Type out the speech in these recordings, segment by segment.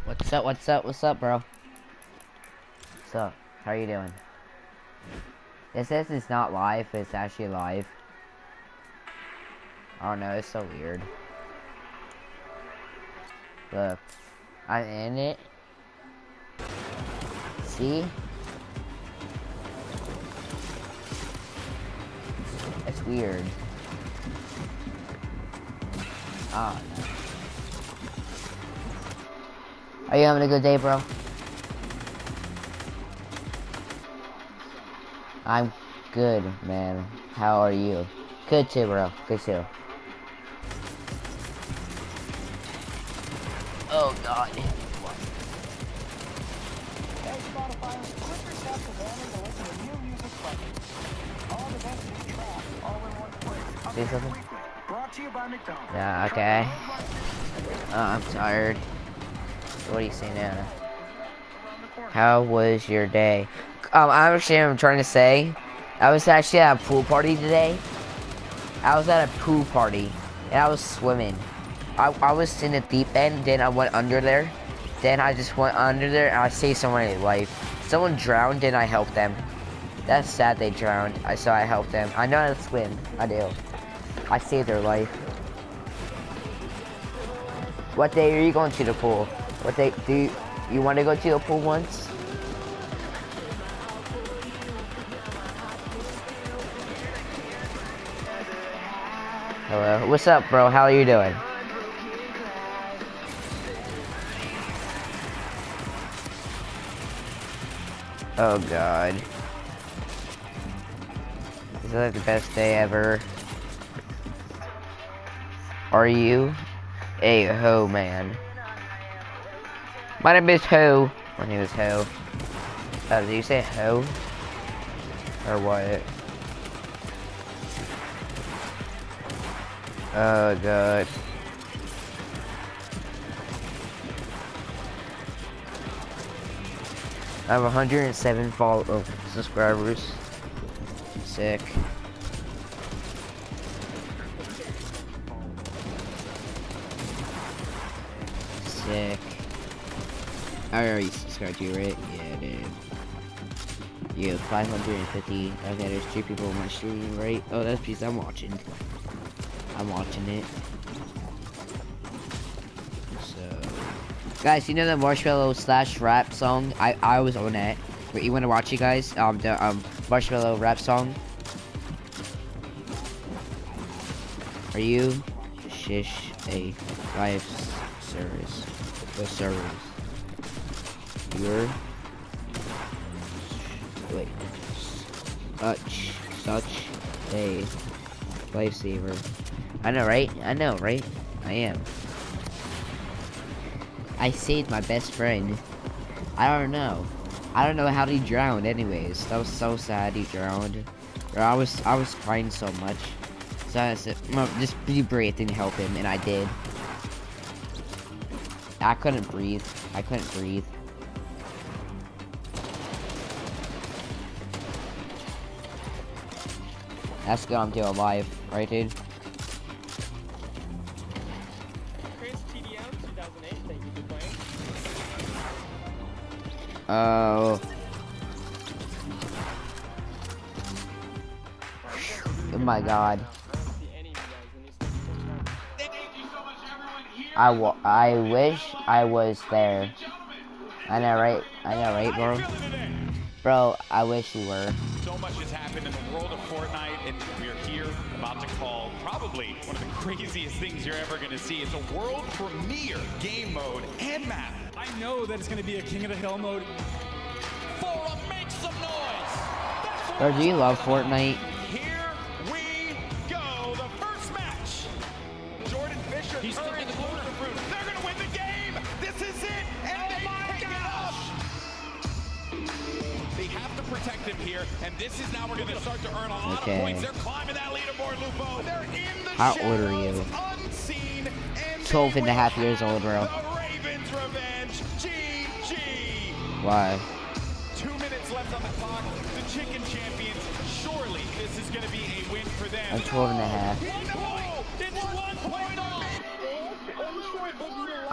What's up, what's up, what's up, bro? What's up? How are you doing? It says it's not live, but it's actually live. Oh no, it's so weird. Look, I'm in it. See? It's weird. Oh no. Are you having a good day, bro? I'm good, man. How are you? Good too, bro. Good too. Oh god. Say something? Yeah, okay. I'm tired. What do you say now? How was your day? I'm trying to say, I was actually at a pool party today. I was at a pool party, and I was swimming. I was in the deep end, then I went under there. Then I just went under there, and I saved someone's life. Someone drowned, and I helped them. That's sad they drowned, so I helped them. I know how to swim, I do. I saved their life. What day are you going to the pool? What day, do you want to go to the pool once? Hello, what's up, bro? How are you doing? Oh god. Is that the best day ever? Are you a hoe man? My name is Ho. My name is Ho. Did you say Ho? Or what? Oh god. I have 107 subscribers. Sick. Sick. I already subscribed to you, right? Yeah, I did. You have 550. Okay, there's 2 people on my stream, right? Oh, that's because I'm watching. I'm watching it. So, guys, you know the Marshmallow / rap song? I was on that. Wait, you want to watch it, guys? The Marshmallow rap song. Are you shish a live service? The service. You're wait. Such a lifesaver. I know, right? I know, right? I am. I saved my best friend. I don't know. I don't know how he drowned anyways. That was so sad he drowned. Or I was crying so much. So I said, just be brave and help him, and I did. I couldn't breathe. I couldn't breathe. That's good, I'm still alive, right, dude? Oh. Oh my god. I wish I was there. I know, right? I know, right, bro? Bro, I wish you were. So much has happened in the world of Fortnite, and we're here about to call probably one of the craziest things you're ever going to see. It's a world premiere game mode and map. I know that it's going to be a King of the Hill mode. Forum, make some noise! Bro, do you love Fortnite? Here we go. The first match. Jordan Fisher. He's still in the corner. They're going to win the game. This is it. And they pick it up. They have to protect And this is now we're going to start to earn a lot of points. They're climbing that leaderboard, Lupo. They're in the How old are you? Unseen, and 12 and a half years old, bro. the Ravens' revenge. GG. Why? 2 minutes left on the clock. The chicken champions. Surely this is going to be a win for them. I'm 12 and a half. It's 1 point.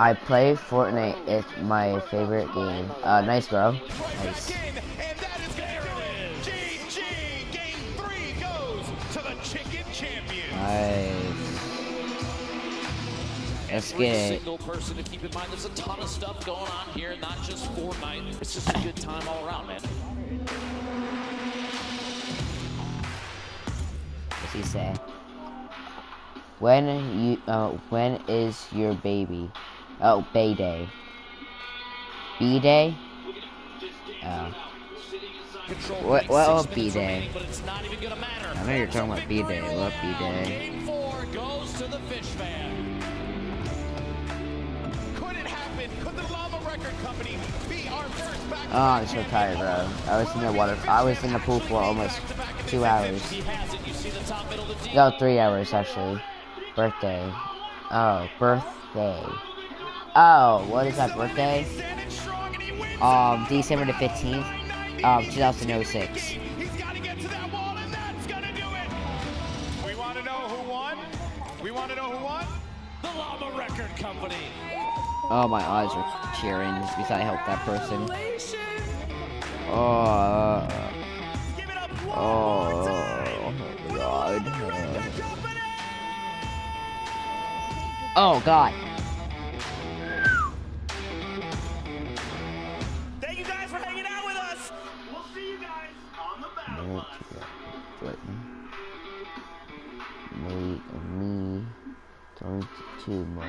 I play Fortnite. It's my favorite game. Nice, bro. Nice. And that is GG. Game 3 goes to the chicken champions. Nice. Let's get it. Single person to keep in mind. There's a ton of stuff going on here, not just Fortnite. It's just a good time all around, man. What's he say? When is your baby? Oh, Bay Day. B Day? Oh. What B Day? I know you're talking about B Day. What B Day? Game 4 goes to the fish fan. Could it happen? Could the Llama Record Company be our first back? Oh, I'm so tired, bro. I was in the water. I was in the pool for almost 2 hours. No, 3 hours actually. Birthday. Oh, birthday. Oh, what is that birthday? December the 15th, 2006. He's got to get to that wall, and that's gonna do it. We want to know who won. We want to know who won. The Llama Record Company. Oh, my eyes are cheering because I helped that person. Oh, God. Oh, God. Thank you guys for hanging out with us. We'll see you guys on the battle bus. Me, 22 more.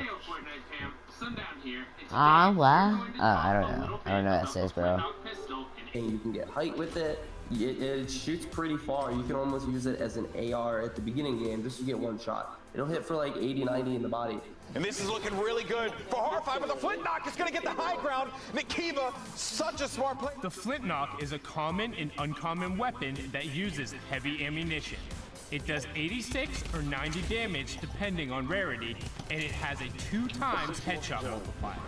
What? Oh, I don't know. I don't know what that says, bro. And you can get height with it. It shoots pretty far. You can almost use it as an AR at the beginning game just to get one shot. It'll hit for like 80, 90 in the body. And this is looking really good for Horrify, but the Flintlock is going to get the high ground. Nikiva, such a smart play. The Flintlock is a common and uncommon weapon that uses heavy ammunition. It does 86 or 90 damage depending on rarity, and it has a 2 times headshot multiplier.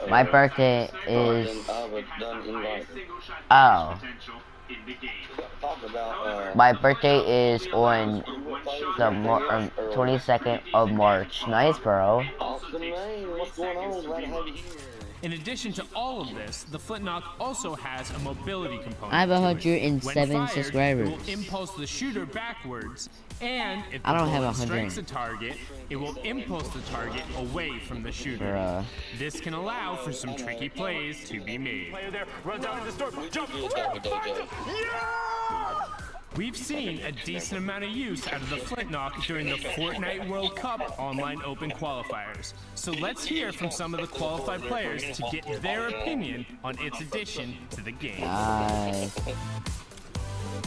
My birthday is... Oh. My birthday is on the 22nd of March. Nice, bro. In addition to all of this, the Flintlock also has a mobility component. I have to it. 107 When fired, subscribers. It will impulse the shooter backwards, and if the I don't have bullet 100. strikes a target, it will impulse the target away from the shooter. Bruh. This can allow for some tricky plays to be made. Player there, runs out of the store, jump, We've seen a decent amount of use out of the Flintlock during the Fortnite World Cup online open qualifiers. So let's hear from some of the qualified players to get their opinion on its addition to the game. Nice.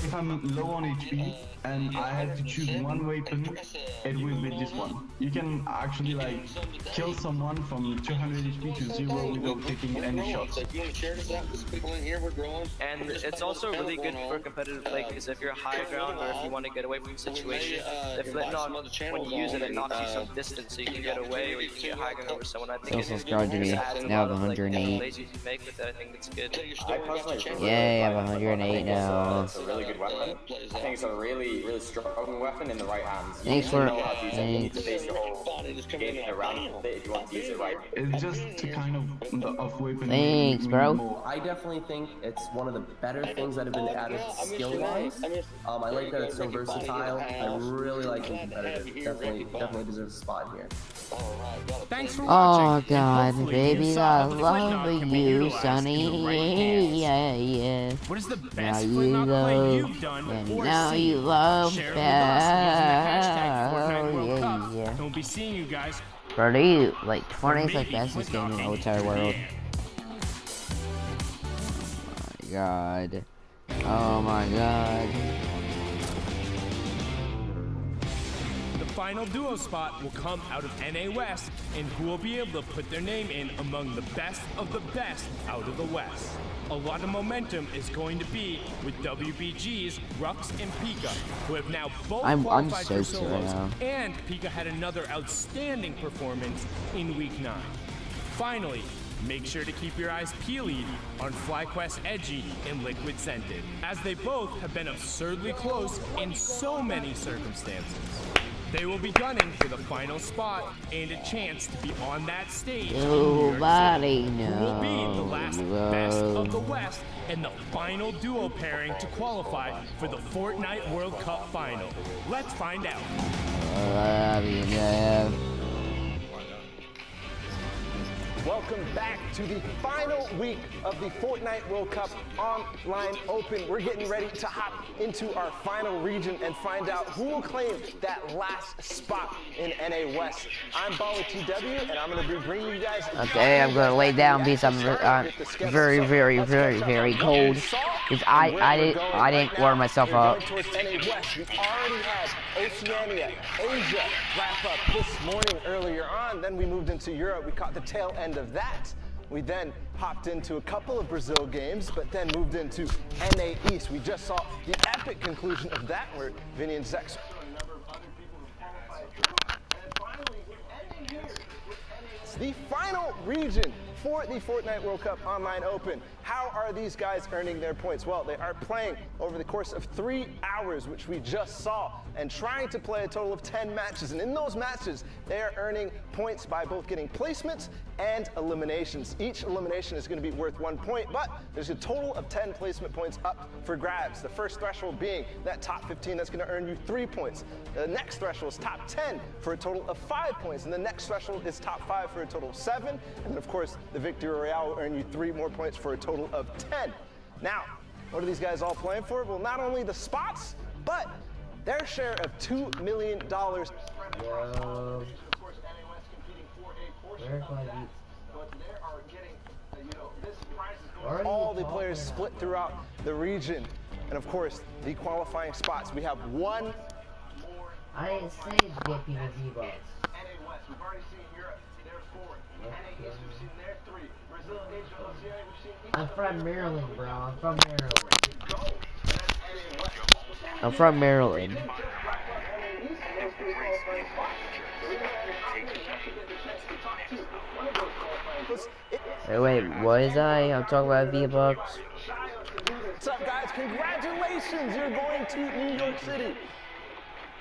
If I'm low on HP and I have to choose one weapon, it will be this one. You can actually like kill someone from 200 HP to 0 without taking any shots. And it's also really good for competitive play because if you're high ground or if you want to get away from the situation, the Flintlock, when you use it, it knocks you some distance so you can get away or you can get high ground over someone. I think it's subscribe to me. Now I have 108. plays you can make with it. I think it's good. Yay, I have 108 now. It's a really good weapon. I think it's a really, really strong weapon in the right hands. Thanks You for... know how to use it. You need to base your whole game around it if you want to use it right. It's just a kind of weapon. Thanks, bro. I definitely think it's one of the better things that have been added skill-wise. I like that it's so versatile. I really like it competitive. Definitely deserves a spot here. Thanks for Oh watching. God, Hopefully baby, you I saw what the Flintlock love can be you, utilized in the right Sonny. hands. Yeah. What is the Now best you Flintlock play love, you've done and or now seen? you love Share it with us using the hashtag Fortnite World yeah, Cup, yeah. and we'll be seeing you guys. Bro, they like Fortnite's like maybe fastest game in the Flintlock whole entire world. Yeah. Oh my God. Oh my God. The final duo spot will come out of NA West, and who will be able to put their name in among the best of the best out of the West. A lot of momentum is going to be with WBG's Rux and Pika, who have now both qualified for solos, and Pika had another outstanding performance in Week 9. Finally, make sure to keep your eyes peeled on FlyQuest Edgy and Liquid Scented, as they both have been absurdly close in so many circumstances. They will be gunning for the final spot and a chance to be on that stage. Nobody knows. Who will be the last best of the West and the final duo pairing to qualify for the Fortnite World Cup final? Let's find out. Welcome back to the final week of the Fortnite World Cup Online Open. We're getting ready to hop into our final region and find out who will claim that last spot in NA West. I'm Baller TW, and I'm going to be bringing you guys... Okay, I'm going to lay down because I'm very, very, very, very cold. Because I didn't warm myself up. We already had Oceania, Asia wrap up this morning earlier on. Then we moved into Europe. We caught the tail end of that. We then hopped into a couple of Brazil games, but then moved into NA East. We just saw the epic conclusion of that where Vinny and Zex. It's the final region for the Fortnite World Cup Online Open. How are these guys earning their points? Well, they are playing over the course of 3 hours, which we just saw, and trying to play a total of 10 matches. And in those matches, they are earning points by both getting placements and eliminations. Each elimination is going to be worth 1 point, but there's a total of 10 placement points up for grabs. The first threshold being that top 15, that's going to earn you 3 points. The next threshold is top 10 for a total of 5 points, and the next threshold is top 5 for a total of 7. And then, of course, the Victory Royale will earn you 3 more points for a total of 10. Now, what are these guys all playing for? Well, not only the spots, but their share of $2 million. Yo. All the players split throughout the region. And of course, the qualifying spots. We have one more. I didn't say get people V-Bucks. We've already seen Europe, there's 4. NA East, we've seen their 3. Brazil, Asia, Oceania, we've seen each. I'm from Maryland, bro. I'm from Maryland. I'm from Maryland. Wait, what is I'm talking about V-Bucks. What's up, guys? Congratulations! You're going to New York City.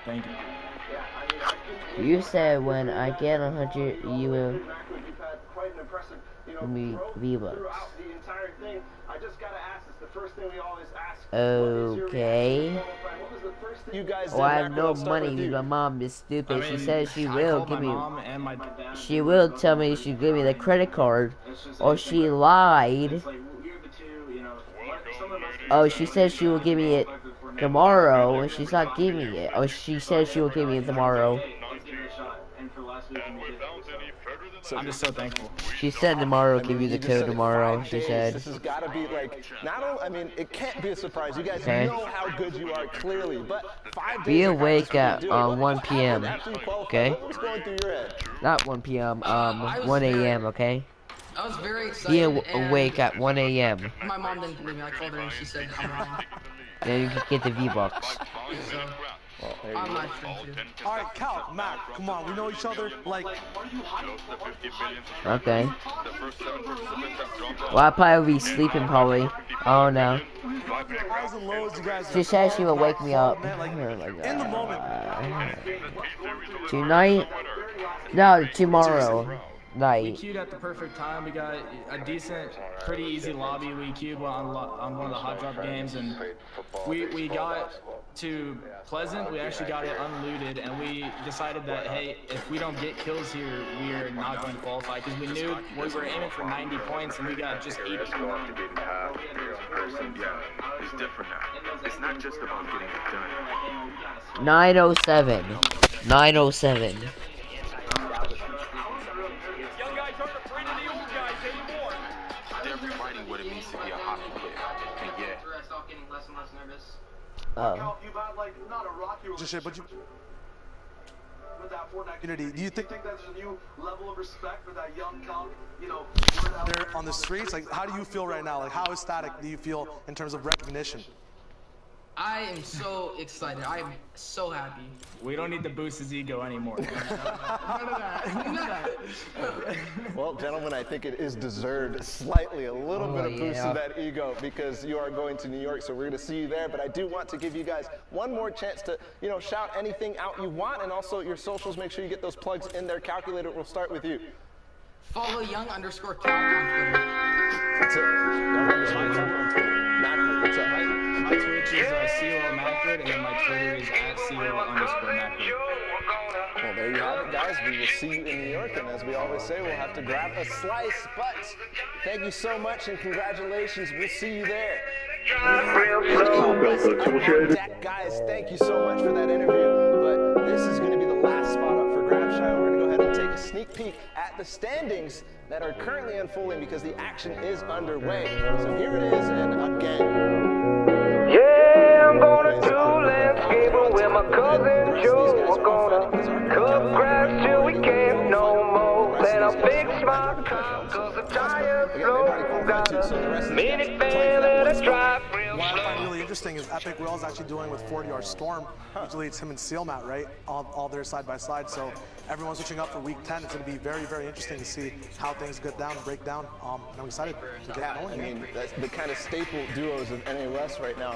Thank you. You said when I get 100, you will give me V-Bucks. Okay. Well, I have no money because my mom is stupid. She says she will give me. She will tell me she give me the credit card, or she lied. Oh, she says she will give me it tomorrow, and she's not giving it. Oh, she says she will give me it tomorrow. I'm just so thankful. She said tomorrow, give you the code tomorrow, she said. This has got to be like, not only, I mean, it can't be a surprise. You guys know how good you are, clearly, but 5 days. Be awake at 1 p.m. Okay? What's going through your head? Not 1 p.m. 1 a.m. Okay? I was very excited. Be awake at 1 a.m. My mom didn't believe me. I called her and she said I'm wrong. Then you can get the V-Bucks. Well, I'm not sure too. All right, Cal, Mac, come on, we know each other. Like, okay. Well, I'll probably be sleeping probably. Oh no. She said she will wake me up. in the moment. Tonight? No, tomorrow We night. queued at the perfect time. We got a decent, pretty easy lobby. We queued on one of the hot drop games, and we got to Pleasant. We actually got it unlooted, and we decided that, hey, if we don't get kills here, we are not going to qualify, because we knew we were aiming for 90 points, and we got just 80. It's different now. It's not just about getting it done. 907. 907. They're rewriting what it means to be a hockey player. And yeah. Oh. Just shit, but you. with that Fortnite community. Do you think that's a new level of respect for that young count, you know, there on the streets? Like, how do you feel right now? Like, how ecstatic do you feel in terms of recognition? I am so excited. I am so happy. We don't need to boost his ego anymore. None of that. Well, gentlemen, I think it is deserved slightly, a little bit of boost to that ego because you are going to New York, so we're going to see you there. But I do want to give you guys one more chance to, you know, shout anything out you want, and also your socials. Make sure you get those plugs in there. Calculator, we'll start with you. Follow young_calc on Twitter. That's it. Macford, what's up? My Twitch is COL_Macford, and then my Twitter is @COL_Macford. Well, there you have it, guys. We will see you in New York, and as we always say, we'll have to grab a slice. But thank you so much, and congratulations. We'll see you there. Guys, thank you so much for that interview. But this is going to be the last spot up for Grabshire. We're going to go ahead and take a sneak peek at the standings that are currently unfolding because the action is underway. So here it is, and again. Yeah, I'm gonna do landscaping with my cousin Joe. We're gonna cut grass till we can't no more. Then I'll fix my car cause the tire's low. Got a minivan that I drive real slow. What I find really interesting is Epic Will's actually dealing with 40R Storm. Usually it's him and Sealmat, right? All there side by side. So everyone's switching up for week 10. It's going to be very, very interesting to see how things get down and break down. And I'm excited to get going. I mean, that's the kind of staple duos of NA West right now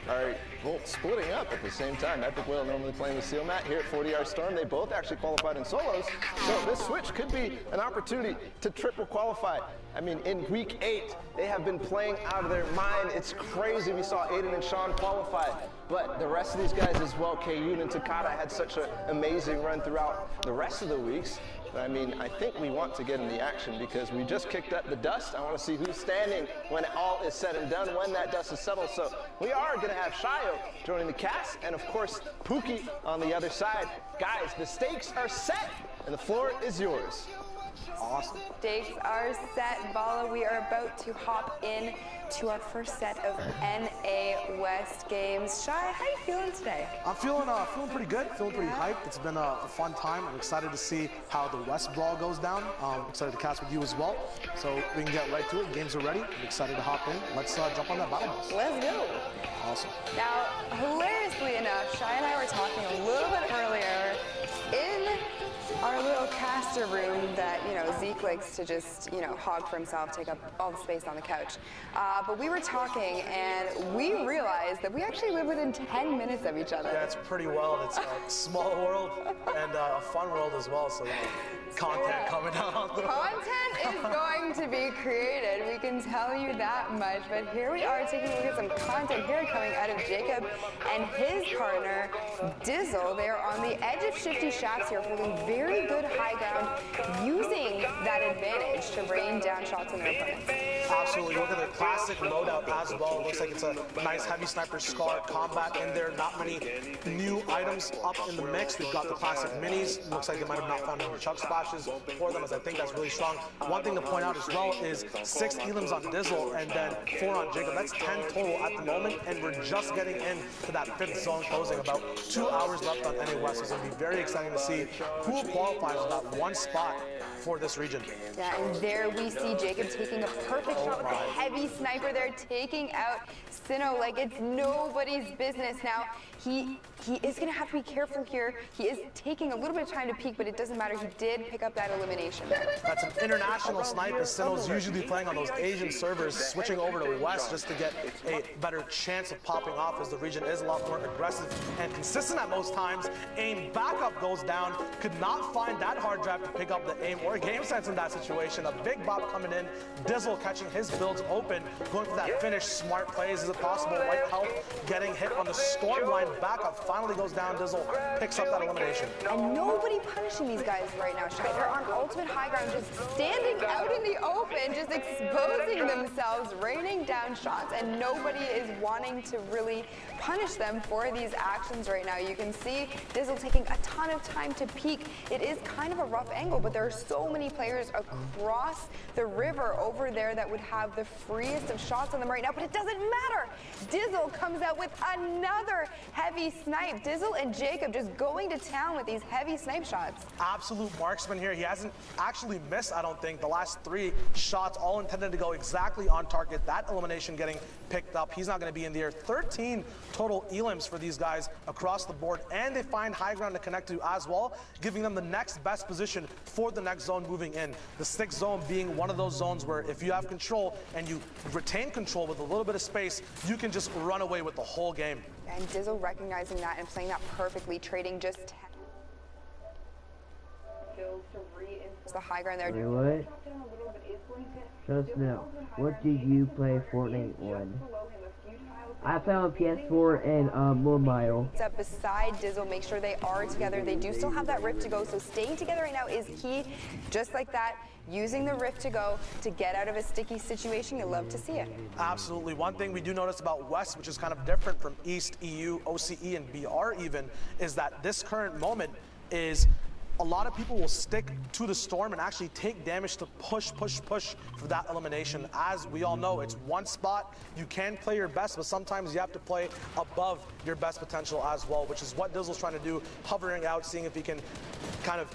are both splitting up at the same time. Epic Will normally playing with Sealmat. Here at 40R Storm, they both actually qualified in solos. So this switch could be an opportunity to triple qualify. I mean, in week 8, they have been playing out of their mind. It's crazy. We saw Aiden and Sean qualify. But the rest of these guys as well, Kayun and Takata had such an amazing run throughout the rest of the weeks. But I mean, I think we want to get in the action because we just kicked up the dust. I want to see who's standing when all is said and done, when that dust is settled. So we are going to have Shayo joining the cast, and of course, Pookie on the other side. Guys, the stakes are set, and the floor is yours. Awesome. Stakes are set, Bala. We are about to hop in to our first set of NA West games. Shai, how are you feeling today? I'm feeling pretty good, feeling pretty hyped. It's been a fun time. I'm excited to see how the West Brawl goes down. I'm excited to cast with you as well. So we can get right to it. Games are ready. I'm excited to hop in. Let's jump on that battle bus. Let's go. Awesome. Now, hilariously enough, Shai and I were talking a little bit earlier in our little caster room that, you know, Zeke likes to just, you know, hog for himself, take up all the space on the couch. But we were talking and we realized that we actually live within 10 minutes of each other. Yeah, it's pretty wild. It's a small world and a fun world as well. So, content coming out. Content is going to be created. We can tell you that much. But here we are taking a look at some content here coming out of Jacob and his partner, Dizzle. They are on the edge of shifty shafts here, holding very good high ground, using that advantage to rain down shots on their opponents. Absolutely. Look at the classic loadout as well. Looks like it's a nice heavy sniper Scar combat in there. Not many new items up in the mix. We've got the classic minis. Looks like they might have not found any chuck splashes for them, as I think that's really strong. One thing to point out as well is 6 elims on Dizzle and then 4 on Jacob. That's 10 total at the moment, and we're just getting into that 5th zone closing. About 2 hours left on NA West. So it's going to be very exciting to see who qualifies with that one spot for this region. Yeah, and there we see Jacob taking a perfect shot with a heavy sniper there, taking out Sinnoh like it's nobody's business. Now, he is going to have to be careful here. He is taking a little bit of time to peek, but it doesn't matter. He did pick up that elimination. That's an international sniper. Sinnoh's usually playing on those Asian servers, switching over to West just to get a better chance of popping off, as the region is a lot more aggressive and consistent at most times. Aim backup goes down. Could not find that hard drive to pick up the aim or game sense in that situation. A big bop coming in. Dizzle catching his builds open, going for that finish. Smart plays. Is it possible? White health getting hit on the storm line. Backup finally goes down. Dizzle picks up that elimination. And nobody punishing these guys right now, Shai. They're on ultimate high ground, just standing out in the open, just exposing themselves, raining down shots, and nobody is wanting to really punish them for these actions right now. You can see Dizzle taking a ton of time to peek. It is kind of a rough angle, but there are so many players across the river over there that would have the freest of shots on them right now, but it doesn't matter. Dizzle comes out with another heavy snipe. Dizzle and Jacob just going to town with these heavy snipe shots. Absolute marksman here. He hasn't actually missed, I don't think, the last 3 shots, all intended to go exactly on target. That elimination getting picked up. He's not going to be in the air. 13 total elims for these guys across the board, and they find high ground to connect to as well, giving them the next best position for the next zone moving in. The 6th zone being one of those zones where if you have control and you retain control with a little bit of space, you can just run away with the whole game. And Dizzle recognizing that and playing that perfectly, trading just 10 kills to reinforce the high ground there. Wait, what? Just now, what did you play Fortnite on? I play on PS4 and mobile. Up beside Dizzle, make sure they are together. They do still have that rift to go, so staying together right now is key. Just like that, using the rift to go to get out of a sticky situation. You love to see it. Absolutely. One thing we do notice about West, which is kind of different from East, EU, OCE, and BR even, is that this current moment is a lot of people will stick to the storm and actually take damage to push for that elimination. As we all know, it's one spot. You can play your best, but sometimes you have to play above your best potential as well, which is what Dizzle's trying to do, hovering out, seeing if he can kind of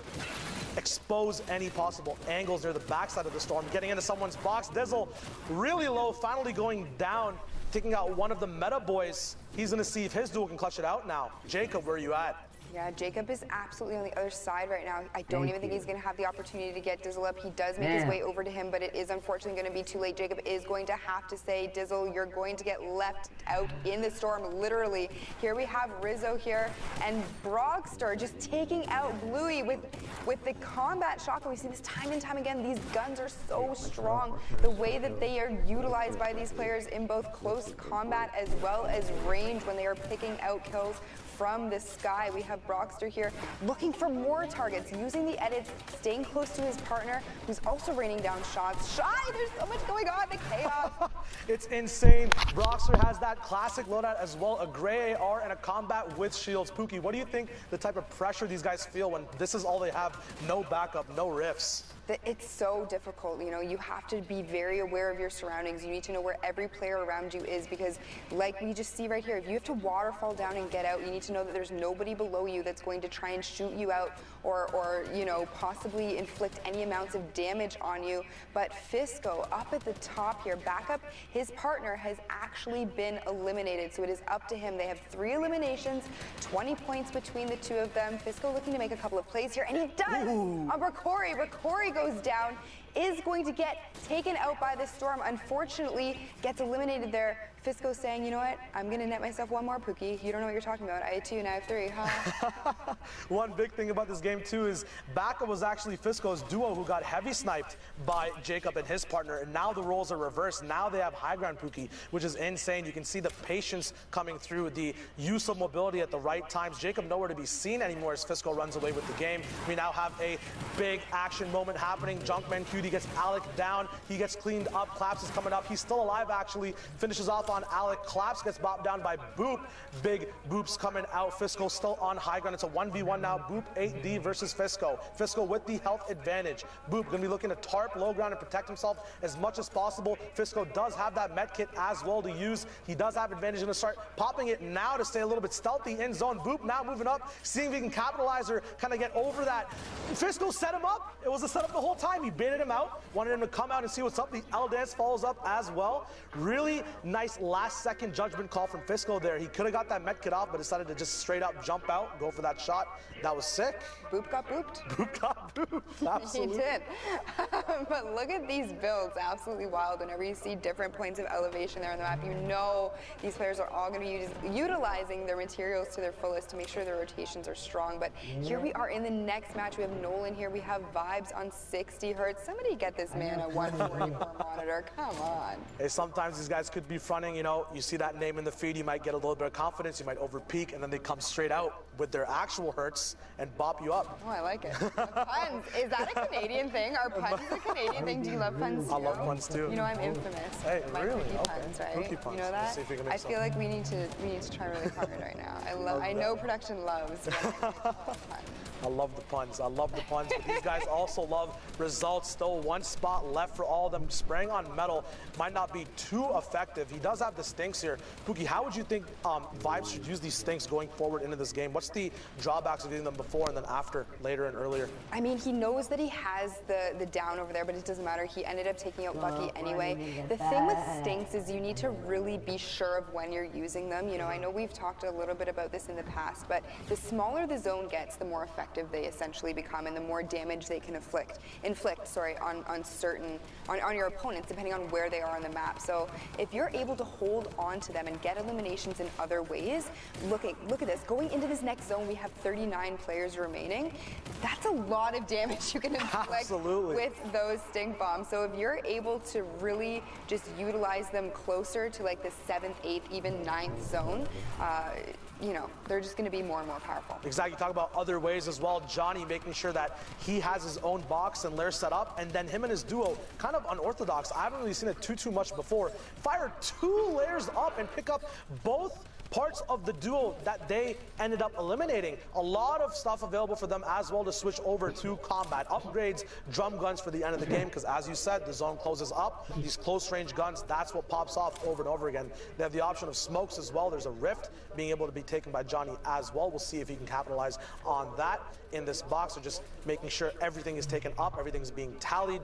expose any possible angles near the backside of the storm, getting into someone's box. Dizzle really low, finally going down, taking out one of the meta boys. He's going to see if his duel can clutch it out now. Jacob, where are you at? Yeah, Jacob is absolutely on the other side right now. I don't even think he's going to have the opportunity to get Dizzle up. He does make his way over to him, but it is unfortunately going to be too late. Jacob is going to have to say, Dizzle, you're going to get left out in the storm, literally. Here we have Rizzo here, and Brogster just taking out Bluey with the combat shotgun. We see this time and time again. These guns are so strong. The way that they are utilized by these players in both close combat as well as range when they are picking out kills from the sky. We have Brogster here looking for more targets, using the edits, staying close to his partner, who's also raining down shots. Shy, there's so much going on, the chaos. It's insane. Brogster has that classic loadout as well, a gray AR and a combat with shields. Pookie, what do you think the type of pressure these guys feel when this is all they have? No backup, no riffs. It's so difficult. You know, you have to be very aware of your surroundings. You need to know where every player around you is, because like we just see right here, if you have to waterfall down and get out, you need to know that there's nobody below you that's going to try and shoot you out or you know, possibly inflict any amounts of damage on you. But Fisco up at the top here, backup, his partner has actually been eliminated, so it is up to him. They have 3 eliminations, 20 points between the 2 of them. Fisco looking to make a couple of plays here, and he does on Rakori. Rakori goes down, is going to get taken out by the storm. Unfortunately, gets eliminated there. Fisco saying, you know what, I'm going to net myself one more, Pookie. You don't know what you're talking about. I had 2, now I have 3. Huh? One big thing about this game, too, is backup was actually Fisco's duo who got heavy sniped by Jacob and his partner, and now the roles are reversed. Now they have high ground Pookie, which is insane. You can see the patience coming through, the use of mobility at the right times. Jacob nowhere to be seen anymore as Fisco runs away with the game. We now have a big action moment happening. Junkman Cutie gets Alec down. He gets cleaned up. Claps is coming up. He's still alive, actually. Finishes off on Alec. Claps gets bopped down by Boop. Big Boops coming out. Fisco still on high ground. It's a 1v1 now. Boop 8D versus Fisco. Fisco with the health advantage. Boop going to be looking to tarp low ground and protect himself as much as possible. Fisco does have that med kit as well to use. He does have advantage. Going to start popping it now to stay a little bit stealthy in zone. Boop now moving up, seeing if he can capitalize or kind of get over that. Fisco set him up. It was a setup the whole time. He baited him out, wanted him to come out and see what's up. The L dance follows up as well. Really nice last second judgment call from Fisco there. He could have got that med kit off, but decided to just straight up jump out, go for that shot. That was sick. Boop got booped. Boop got booped. Absolutely. He did. But look at these builds. Absolutely wild. Whenever you see different points of elevation there on the map, you know these players are all going to be utilizing their materials to their fullest to make sure their rotations are strong. But here we are in the next match. We have Nolan here. We have Vibes on 60 hertz. Somebody get this man a 140 per monitor. Come on. Hey, sometimes these guys could be fronting, you know, you see that name in the feed, you might get a little bit of confidence, you might over peak, and then they come straight out. with their actual hurts and bop you up. Oh, I like it. Puns. Is that a Canadian thing? Are puns a Canadian thing? Do you love puns too? I love puns too. You know, I'm infamous. Hey, My really? cookie Okay. puns, right? Cookie puns. You know that? Let's see if we can make I feel like we need to try really hard right now. I know production loves puns. I love the puns. I love the puns. But these guys also love results. Still one spot left for all of them. Spraying on metal might not be too effective. He does have the stinks here. Pookie, how would you think Vibes should use these stinks going forward into this game? What's the drawbacks of using them before and then after, later and earlier? I mean, he knows that he has the down over there, but it doesn't matter. He ended up taking out Bucky anyway. The thing with stinks is you need to really be sure of when you're using them. You know, I know we've talked a little bit about this in the past, but the smaller the zone gets, the more effective they essentially become and the more damage they can inflict on your opponents, depending on where they are on the map. So if you're able to hold on to them and get eliminations in other ways, look at this. Going into this next zone, we have 39 players remaining. That's a lot of damage you can inflict with those stink bombs. So if you're able to really just utilize them closer to like the 7th, 8th, even 9th zone, you know, they're just going to be more and more powerful. Exactly. You talk about other ways as well. Johnny making sure that he has his own box and lair set up, and then him and his duo, kind of unorthodox. I haven't really seen it too much before. Fire 2 layers up and pick up both parts of the duo that they ended up eliminating. A lot of stuff available for them as well to switch over to combat. Upgrades, drum guns for the end of the game, because as you said, the zone closes up. These close range guns, that's what pops off over and over again. They have the option of smokes as well. There's a rift being able to be taken by Johnny as well. We'll see if he can capitalize on that in this box, or just making sure everything is taken up, everything's being tallied.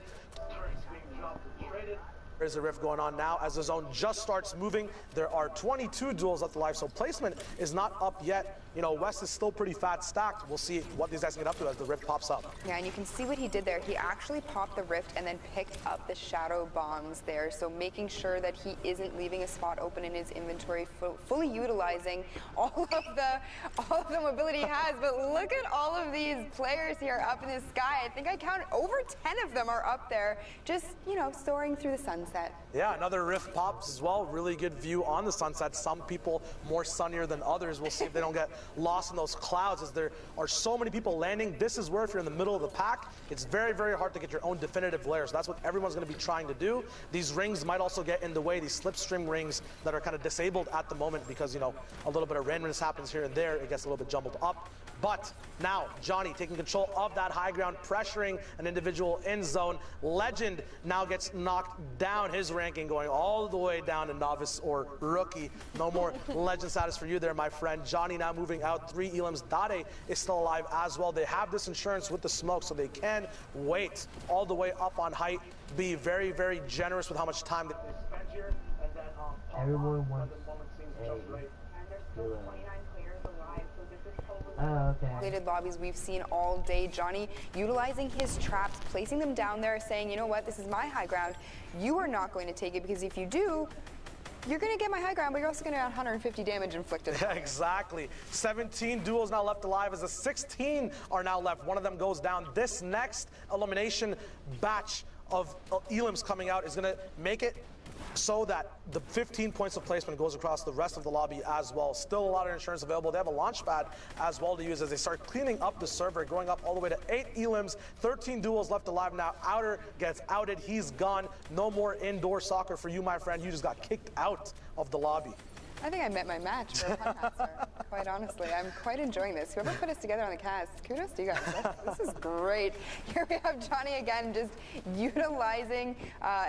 There's a rift going on now as the zone just starts moving. There are 22 duels left alive, so placement is not up yet. You know, West is still pretty fat stacked. We'll see what these guys can get up to as the rift pops up. Yeah, and you can see what he did there. He actually popped the rift and then picked up the shadow bombs there, so making sure that he isn't leaving a spot open in his inventory, fully utilizing all of the mobility he has. But look at all of these players here up in the sky. I think I counted over 10 of them are up there, just, you know, soaring through the sunset. Yeah, another rift pops as well. Really good view on the sunset. Some people more sunnier than others. We'll see if they don't get lost in those clouds, as there are so many people landing. This is where, if you're in the middle of the pack, it's very, very hard to get your own definitive layers. That's what everyone's going to be trying to do. These rings might also get in the way, these slipstream rings that are kind of disabled at the moment because, you know, a little bit of randomness happens here and there. It gets a little bit jumbled up. But now Johnny taking control of that high ground, pressuring an individual in zone. Legend now gets knocked down, his ranking going all the way down to novice or rookie. No more legend status for you there, my friend. Johnny now moving out 3 elims. Dade is still alive as well. They have this insurance with the smoke, so they can wait all the way up on height, be very, very generous with how much time they spend here. And then everyone wants Completed lobbies we've seen all day. Johnny utilizing his traps, placing them down there, saying, you know what, this is my high ground. You are not going to take it, because if you do, you're going to get my high ground, but you're also going to get 150 damage inflicted. Yeah, exactly. 17 duels now left alive as the 16 are now left. One of them goes down. This next elimination batch of elims coming out is going to make it so that the 15 points of placement goes across the rest of the lobby as well. Still a lot of insurance available. They have a launch pad as well to use as they start cleaning up the server, going up all the way to 8 elims, 13 duels left alive now. Outer gets outed. He's gone. No more indoor soccer for you, my friend. You just got kicked out of the lobby. I think I met my match for a podcaster, quite honestly. I'm quite enjoying this. Whoever put us together on the cast, kudos to you guys. This is great. Here we have Johnny again, just utilizing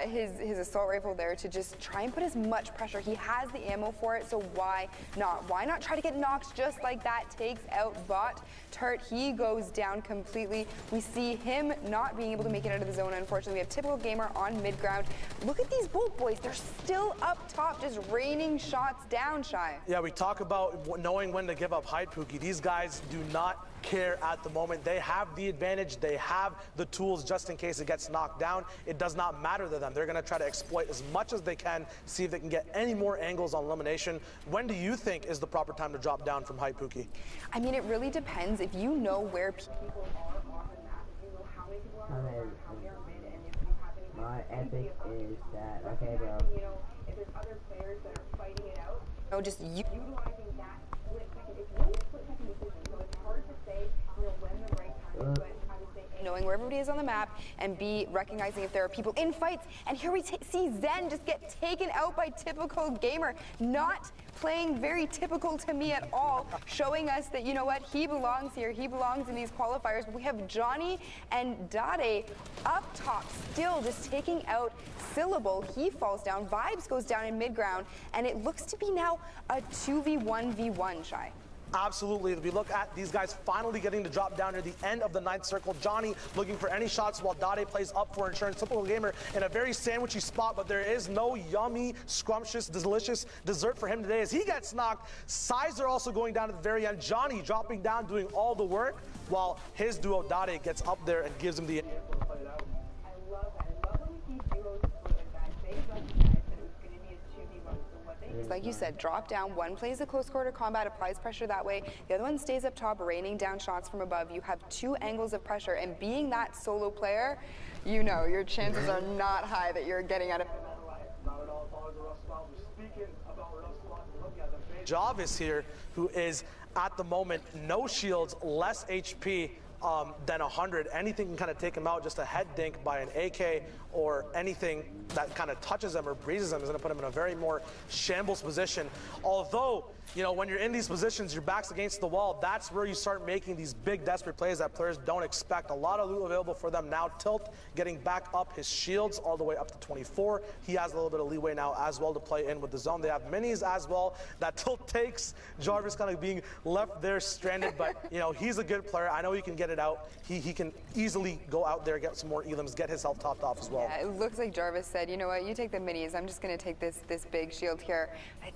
his assault rifle there to just try and put as much pressure. He has the ammo for it, so why not? Why not try to get knocked just like that? Takes out Bot Turt. He goes down completely. We see him not being able to make it out of the zone, unfortunately. We have Typical Gamer on mid-ground. Look at these Bolt boys. They're still up top, just raining shots down. Shy. Yeah, we talk about knowing when to give up height, Pookie. These guys do not care at the moment. They have the advantage. They have the tools just in case it gets knocked down. It does not matter to them. They're going to try to exploit as much as they can, see if they can get any more angles on elimination. When do you think is the proper time to drop down from height, Pookie? I mean, it really depends. If you know where people are on the map, if you know how many people are on the map, how many are mid, and if you have any... My epic is that, okay, bro. You know, if there's other players that are fighting it out, just utilizing that split second. If you split second decision, everybody is on the map, and B, recognizing if there are people in fights. And here we see Zen just get taken out by typical gamer, not playing very typical to me at all, showing us that, you know what, he belongs here, he belongs in these qualifiers. We have Johnny and Dade up top, still just taking out Syllable. He falls down, Vibes goes down in mid-ground, and it looks to be now a 2v1v1, Shai. Absolutely. We look at these guys finally getting to drop down near the end of the 9th circle. Johnny looking for any shots while Dade plays up for insurance. Typical gamer in a very sandwichy spot, but there is no yummy, scrumptious, delicious dessert for him today as he gets knocked. Sizer also going down at the very end. Johnny dropping down, doing all the work, while his duo Dade gets up there and gives him the... Like you said, drop down. One plays the close quarter combat, applies pressure that way. The other one stays up top, raining down shots from above. You have 2 angles of pressure, and being that solo player, you know your chances are not high that you're getting out of... Jarvis here, who is at the moment no shields, less HP than 100. Anything can kind of take him out. Just a head dink by an AK or anything that kind of touches him or breezes him is going to put him in a very more shambles position. Although, you know, when you're in these positions, your back's against the wall, that's where you start making these big desperate plays that players don't expect. A lot of loot available for them now. Tilt getting back up his shields all the way up to 24. He has a little bit of leeway now as well to play in with the zone. They have minis as well that Tilt takes. Jarvis kind of being left there stranded, but you know, he's a good player. I know he can get it out. He can easily go out there, get some more elims, get his health topped off as well. Yeah, it looks like Jarvis said, you know what, you take the minis, I'm just going to take this big shield here.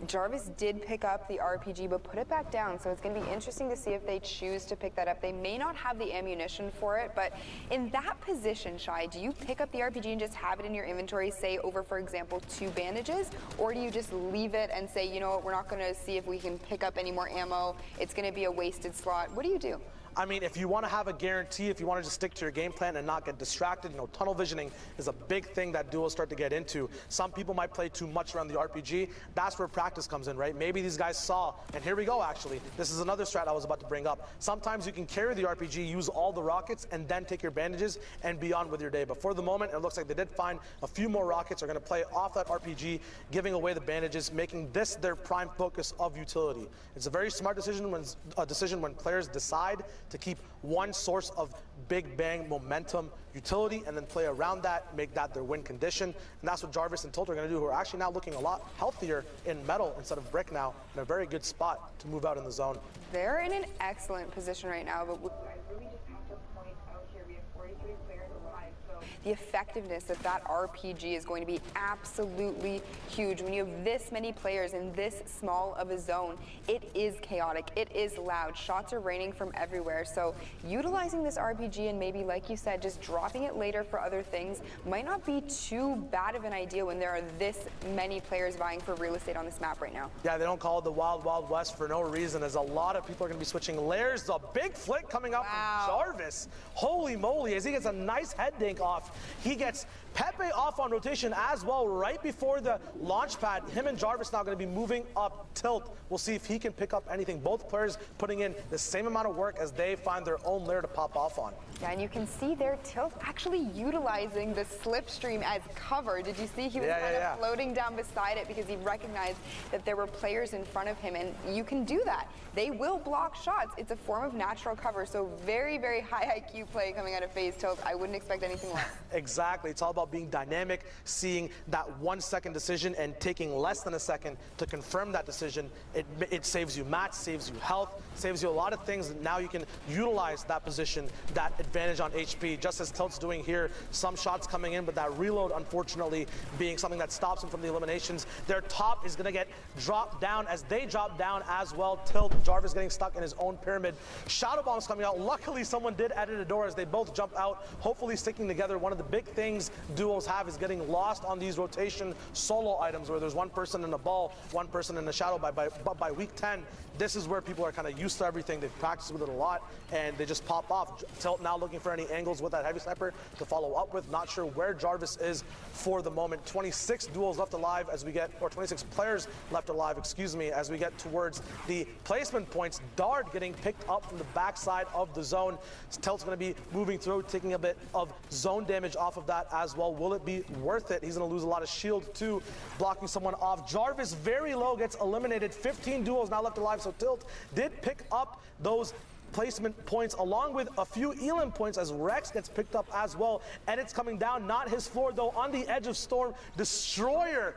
Jarvis did pick up the RPG, but put it back down, so it's going to be interesting to see if they choose to pick that up. They may not have the ammunition for it, but in that position, Shai, do you pick up the RPG and just have it in your inventory, say over, for example, 2 bandages, or do you just leave it and say, you know what, we're not going to see if we can pick up any more ammo, it's going to be a wasted slot? What do you do? I mean, if you want to have a guarantee, if you want to just stick to your game plan and not get distracted, you know, tunnel visioning is a big thing that duos start to get into. Some people might play too much around the RPG. That's where practice comes in, right? Maybe these guys saw, and here we go, actually. This is another strat I was about to bring up. Sometimes you can carry the RPG, use all the rockets, and then take your bandages and be on with your day. But for the moment, it looks like they did find a few more rockets, are going to play off that RPG, giving away the bandages, making this their prime focus of utility. It's a very smart decision when players decide to keep one source of big bang momentum utility and then play around that, make that their win condition. And that's what Jarvis and Tilt are going to do, who are actually now looking a lot healthier in metal instead of brick now, in a very good spot to move out in the zone. They're in an excellent position right now, but I really just have to point out here, we have 43 players alive, so the effectiveness of that RPG is going to be absolutely huge. When you have this many players in this small of a zone, it is chaotic, it is loud, shots are raining from everywhere, so utilizing this RPG and maybe, like you said, just dropping it later for other things might not be too bad of an idea when there are this many players vying for real estate on this map right now. Yeah, they don't call it the Wild Wild West for no reason, as a lot of people are going to be switching layers. A big flick coming out from Jarvis. Holy moly, as he gets a nice head dink off. He gets Pepe off on rotation as well right before the launch pad. Him and Jarvis now going to be moving up Tilt. We'll see if he can pick up anything. Both players putting in the same amount of work as they find their own layer to pop off on. Yeah, and you can see there Tilt actually utilizing the slipstream as cover. Did you see he was kind of floating down beside it because he recognized that there were players in front of him, and you can do that. They will block shots. It's a form of natural cover, so very, very high IQ play coming out of FaZe Tilt. I wouldn't expect anything less. Exactly. It's all about being dynamic, seeing that 1 second decision and taking less than a second to confirm that decision. It saves you match, saves you health, saves you a lot of things. Now you can utilize that position, that advantage on HP, just as Tilt's doing here. Some shots coming in, but that reload, unfortunately, being something that stops him from the eliminations. Their top is going to get dropped down as they drop down as well. Tilt, Jarvis getting stuck in his own pyramid. Shadow bombs coming out. Luckily, someone did edit a door as they both jump out, hopefully sticking together. One of the big things duos have is getting lost on these rotation solo items where there's one person in a ball, one person in the shadow. But by week 10, this is where people are kind of used to everything. They've practiced with it a lot, and they just pop off. Tilt now looking for any angles with that heavy sniper to follow up with. Not sure where Jarvis is for the moment. 26 duos left alive as we get, or 26 players left alive, excuse me, as we get towards the placement points. Dart getting picked up from the backside of the zone. Tilt's going to be moving through, taking a bit of zone damage off of that as well. Will it be worth it? He's going to lose a lot of shield too, blocking someone off. Jarvis very low, gets eliminated. 15 duos now left alive, so Tilt did pick up those placement points along with a few Elam points as Rex gets picked up as well. And it's coming down, not his floor though, on the edge of Storm. Destroyer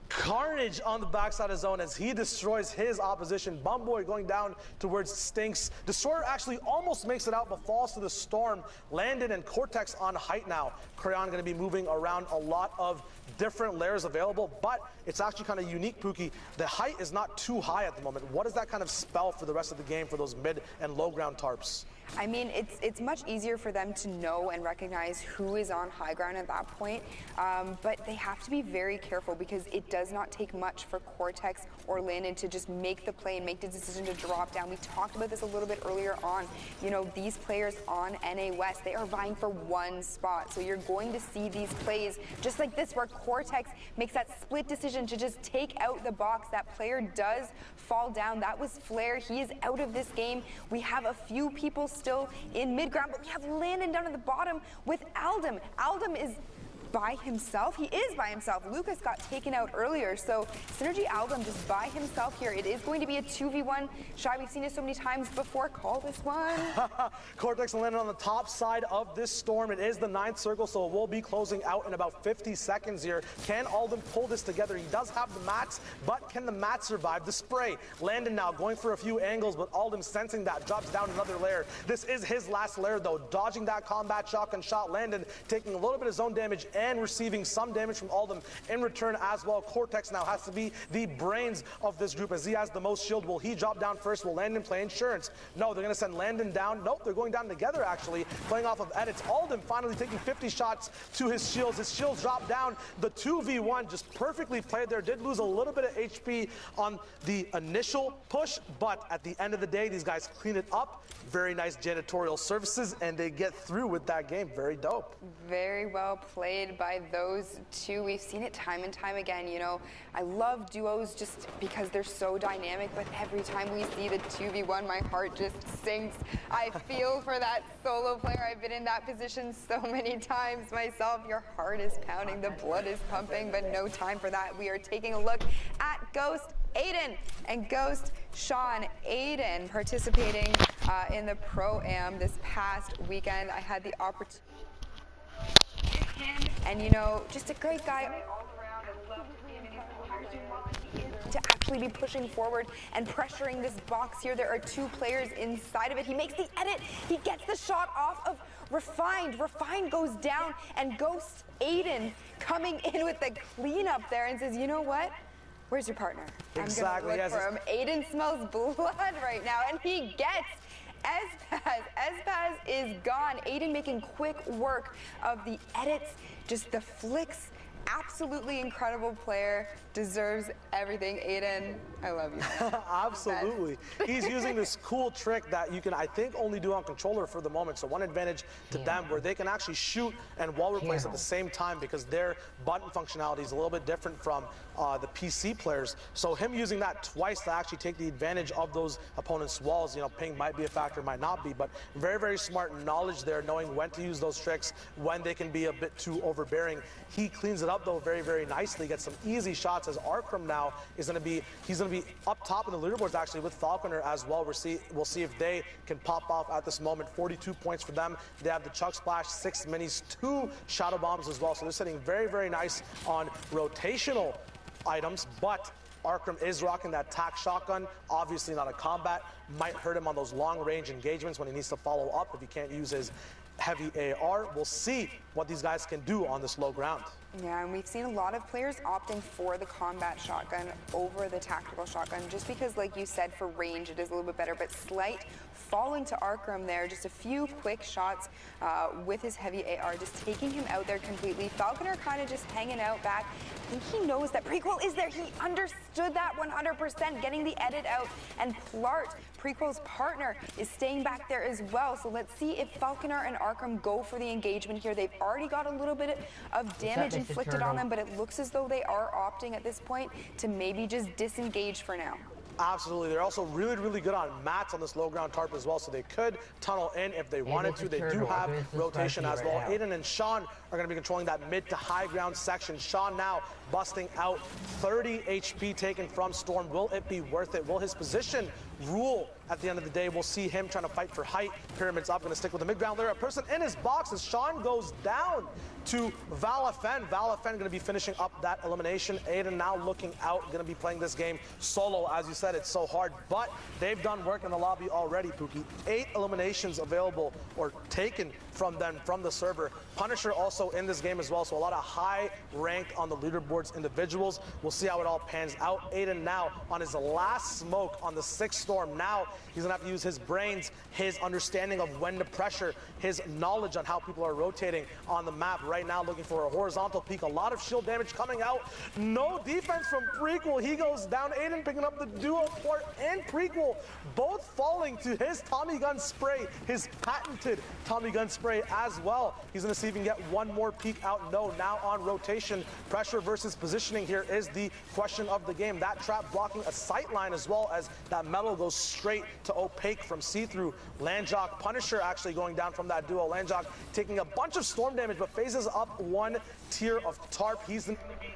carnage on the backside of zone as he destroys his opposition. Bumboy going down towards Stinks. Destroyer actually almost makes it out but falls to the Storm. Landon and Cortex on height now. Crayon going to be moving around a lot of different layers available, but it's actually kind of unique, Pookie. The height is not too high at the moment. What does that kind of spell for the rest of the game for those mid and low ground tarps? I mean, it's much easier for them to know and recognize who is on high ground at that point, but they have to be very careful because it does not take much for Cortex or Landon to just make the play and make the decision to drop down. We talked about this a little bit earlier on. You know, these players on NA West, they are vying for one spot, so you're going to see these plays just like this where Cortex makes that split decision to just take out the box. That player does fall down. That was Flair. He is out of this game. We have a few people still in mid-ground, but we have Landon down at the bottom with Aldum. Aldum is by himself. He is by himself. Lucas got taken out earlier, so Synergy Aldum just by himself here. It is going to be a 2v1. Shy, we've seen it so many times before. Call this one. Cortex and Landon on the top side of this Storm. It is the 9th circle, so it will be closing out in about 50 seconds here. Can Aldum pull this together? He does have the mats, but can the mats survive the spray? Landon now going for a few angles, but Aldum sensing that drops down another layer. This is his last layer though. Dodging that combat shotgun shot. Landon taking a little bit of zone damage and receiving some damage from Aldum in return as well. Cortex now has to be the brains of this group as he has the most shield. Will he drop down first? Will Landon play insurance? No, they're going to send Landon down. Nope, they're going down together actually, playing off of edits. Aldum finally taking 50 shots to his shields. His shields drop down. The 2v1 just perfectly played there. Did lose a little bit of HP on the initial push, but at the end of the day, these guys clean it up. Very nice janitorial services, and they get through with that game. Very dope. Very well played by those two. We've seen it time and time again. You know, I love duos just because they're so dynamic, but every time we see the 2v1, my heart just sinks. I feel for that solo player. I've been in that position so many times myself. Your heart is pounding, the blood is pumping, but no time for that. We are taking a look at Ghost, Aiden, and Ghost, Sean. Aiden participating in the Pro-Am this past weekend. I had the opportunity, and you know, just a great guy all around. I love to actually be pushing forward and pressuring this box here. There are two players inside of it. He makes the edit. He gets the shot off of Refined. Refined goes down, and Ghost Aiden coming in with the cleanup there and says, you know what? Where's your partner? Exactly. I'm gonna look for him. Aiden smells blood right now, and he gets Espaz. Espaz is gone. Aiden making quick work of the edits, just the flicks. Absolutely incredible player. Deserves everything. Aiden, I love you. Absolutely. He's using this cool trick that you can, I think, only do on controller for the moment. So one advantage to them where they can actually shoot and wall replace at the same time because their button functionality is a little bit different from the PC players. So him using that twice to actually take the advantage of those opponents' walls, you know, ping might be a factor, might not be, but very, very smart knowledge there, knowing when to use those tricks, when they can be a bit too overbearing. He cleans it up though very, very nicely, gets some easy shots as Arkram now is going to be, he's going to be up top in the leaderboards actually with Falconer as well. We'll see if they can pop off at this moment. 42 points for them. They have the Chuck Splash, 6 minis, 2 Shadow Bombs as well. So they're sitting very, very nice on rotational items, but Arkram is rocking that tac shotgun. Obviously not a combat. Might hurt him on those long range engagements when he needs to follow up if he can't use his heavy AR. We'll see what these guys can do on this low ground. Yeah, and we've seen a lot of players opting for the combat shotgun over the tactical shotgun, just because, like you said, for range it is a little bit better. But Slight falling to Arkham there, just a few quick shots with his heavy AR, just taking him out there completely. Falconer kind of just hanging out back. I think he knows that Prequel is there. He understood that 100%, getting the edit out. And Plart, Prequel's partner, is staying back there as well. So let's see if Falconer and Arkham go for the engagement here. They've already got a little bit of damage inflicted on them, but it looks as though they are opting at this point to maybe just disengage for now. Absolutely. They're also really, really good on mats on this low ground tarp as well, so they could tunnel in if they wanted to. They do have rotation as well. Aiden and Sean are going to be controlling that mid to high ground section. Sean now busting out 30 HP taken from Storm. Will it be worth it? Will his position rule at the end of the day? We'll see him trying to fight for height. Pyramid's up, going to stick with the mid ground there. A person in his box as Sean goes down to Valafen. Valafen going to be finishing up that elimination. Aiden now looking out, going to be playing this game solo. As you said, it's so hard, but they've done work in the lobby already, Pookie. 8 eliminations available or taken from them from the server. Punisher also in this game as well, so a lot of high ranked on the leaderboards individuals. We'll see how it all pans out. Aiden now on his last smoke on the 6th Storm. Now he's gonna have to use his brains, his understanding of when to pressure, his knowledge on how people are rotating on the map. Right now looking for a horizontal peak, a lot of shield damage coming out. No defense from Prequel. He goes down. Aiden picking up the duo. Port and Prequel both falling to his Tommy gun spray, his patented Tommy gun spray as well. He's gonna see if he can get one more peek out. No, now on rotation. Pressure versus positioning here is the question of the game. That trap blocking a sight line as well as that metal goes straight to opaque from see-through. Landjock, Punisher actually going down from that duo. Landjock taking a bunch of storm damage but phases up one tier of tarp. He's going to be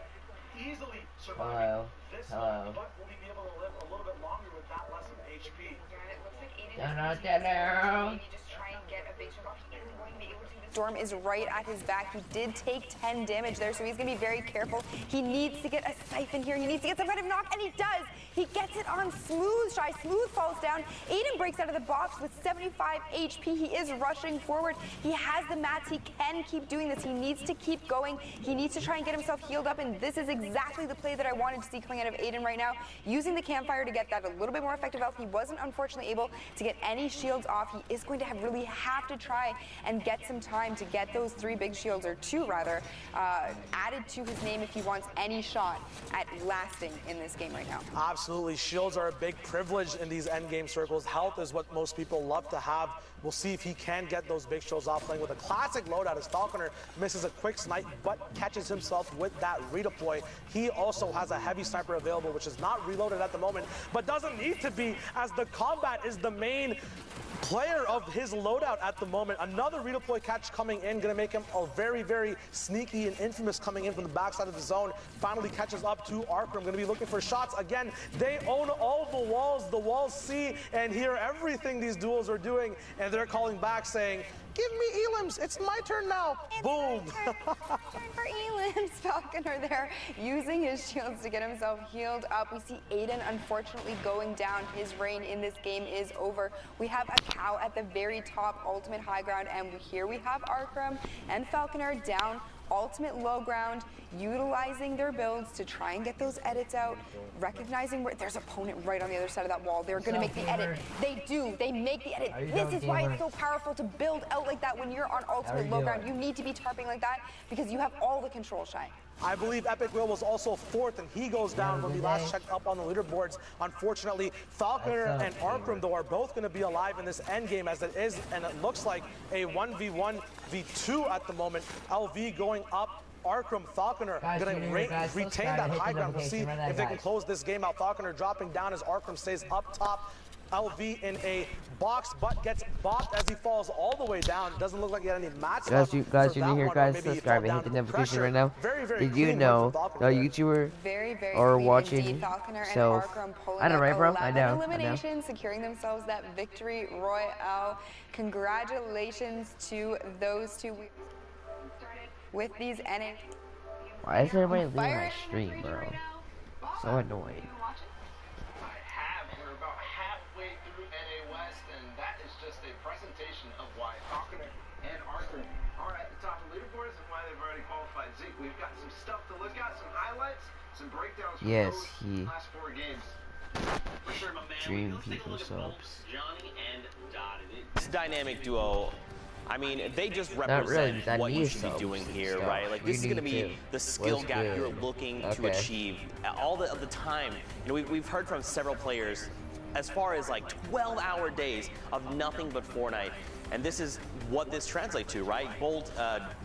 easily surviving this one, but will he be able to live a little bit longer with that less of HP? Yeah, it looks like Aiden is just try and get a big shot. He is going to be able to. Storm is right at his back. He did take 10 damage there, so he's going to be very careful. He needs to get a siphon here. He needs to get some kind of knock, and he does. He gets it on Smooth. Shy Smooth falls down. Aiden breaks out of the box with 75 HP. He is rushing forward. He has the mats. He can keep doing this. He needs to keep going. He needs to try and get himself healed up, and this is exactly the play that I wanted to see coming out of Aiden right now. Using the campfire to get that a little bit more effective health. He wasn't unfortunately able to get any shields off. He is going to really have to try and get some time to get those 3 big shields, or 2 rather, added to his name if he wants any shot at lasting in this game right now. Absolutely. Shields are a big privilege in these endgame circles. Health is what most people love to have. We'll see if he can get those big shields off, playing with a classic loadout as Falconer misses a quick snipe but catches himself with that redeploy. He also has a heavy sniper available, which is not reloaded at the moment, but doesn't need to be, as the combat is the main player of his loadout at the moment. Another redeploy catch coming in, gonna make him a very, very sneaky and infamous coming in from the backside of the zone. Finally catches up to Arkham, gonna be looking for shots. Again, they own all the walls. The walls see and hear everything these duels are doing, and they're calling back saying, "Give me elims, it's my turn now." It's boom. Turn for elims. Falconer there using his shields to get himself healed up. We see Aiden unfortunately going down. His reign in this game is over. We have a cow at the very top, ultimate high ground, and here we have Arkham and Falconer down ultimate low ground, utilizing their builds to try and get those edits out, recognizing where there's opponent right on the other side of that wall. They're going to make the edit. They do. They make the edit. This is why it's so powerful to build out like that when you're on ultimate low ground. You need to be tarping like that because you have all the control, Shy. I believe Epic Will was also 4th, and he goes down when we last checked up on the leaderboards. Unfortunately, Falconer and Arkham, though, are both going to be alive in this end game, as it is, and it looks like a 1v1, v2 at the moment. LV going up. Arkham, Falconer going to retain that high ground. We'll see if they can close this game out. Falconer dropping down as Arkham stays up top. LV in a box, but gets bopped as he falls all the way down. Doesn't look like he had any mats left. You guys, you need to hear, guys, subscribe and hit the notification right now. Did you know the YouTuber or watching? So I know, right, bro? I know. Elimination, securing themselves that victory royale. Congratulations to those two. With these NA. Why is everybody leaving my stream, bro? So annoying. Presentation of why Falconer and Arthur are at the top of leaderboards and why they've already qualified. Zeke, we've got some stuff to look at, some highlights, some breakdowns from Yes, those he last 4 games. For sure, my man. dream Let's take a people look at both subs. Johnny and Dottie. This dynamic duo, I mean, they just Not represent really, that what you needs should be subs doing and here, stuff. right? Like, You this is going to need be to. the skill What's gap you're good? looking to Okay. achieve all of the time. You know, we've heard from several players as far as like 12-hour days of nothing but Fortnite. And this is what this translates to, right? Both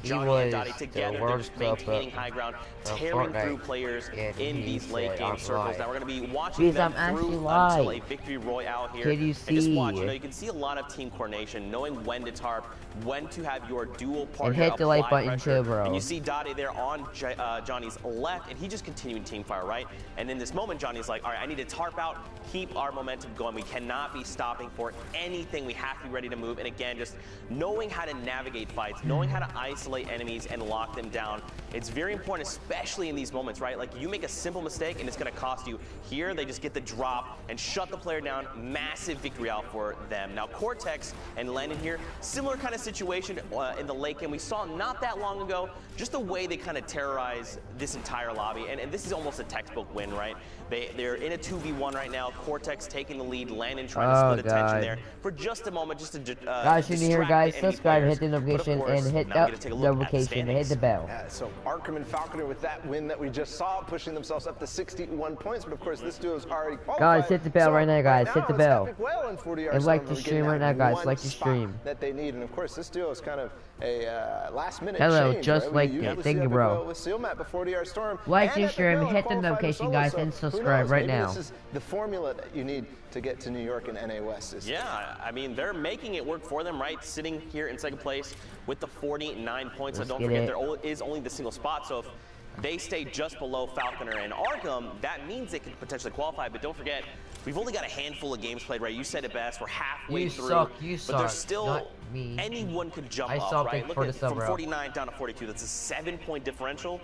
Johnny and Dottie together, they're just maintaining high ground, tearing through players in these late game circles. Now we're going to be watching them through until a victory royale here. Can you And just watch, see? you can see a lot of team coordination, knowing when to tarp, when to have your dual partner And hit the like apply button pressure. too, bro. And you see Dottie there on Johnny's left, and he just continuing team fire, right? And in this moment, Johnny's like, all right, I need to tarp out, keep our momentum going. We cannot be stopping for anything. We have to be ready to move. And again, just knowing how to navigate fights, knowing how to isolate enemies and lock them down. It's very important, especially in these moments, right? Like, you make a simple mistake and it's going to cost you. Here, they just get the drop and shut the player down. Massive victory out for them. Now, Cortex and Landon here, similar kind of situation in the late game. We saw not that long ago, just the way they kind of terrorize this entire lobby. And this is almost a textbook win, right? They're in a 2v1 right now. Cortex taking the lead. Landon trying to split attention there for just a moment, just to Guys, you here, guys, subscribe, hit the notification, and hit now we the get to take a look at the notification, and hit the bell. Yeah, so Arkham and Falconer with that win that we just saw, pushing themselves up to 61 points. But of course, this duo is already qualified. Guys, hit the bell right now, guys. Hit the it's bell. epic well in 40 And like the stream right now, guys. Like the stream. That they need, and of course, this duo is kind of a last-minute Hello, change, just right? like We it. usually Thank see you, Epic bro. Well with Sealmat before 40-hour storm. Like and the Epic stream, Well hit the qualified for notification, solo, guys, so and who subscribe knows? right Maybe now. This is the formula that you need to get to New York and NA West. Yeah, I mean, they're making it work for them, right? Sitting here in second place with the 49 points. Let's So don't get forget, it. there is only the single spot. So if they stay just below Falconer and Arkham, that means they could potentially qualify. But don't forget, we've only got a handful of games played, right? You said it best. We're halfway You through. suck, you but suck, there's still not me. anyone could jump I up, suck right? for Look the at sub, from bro. 49 down to 42. That's a 7-point differential.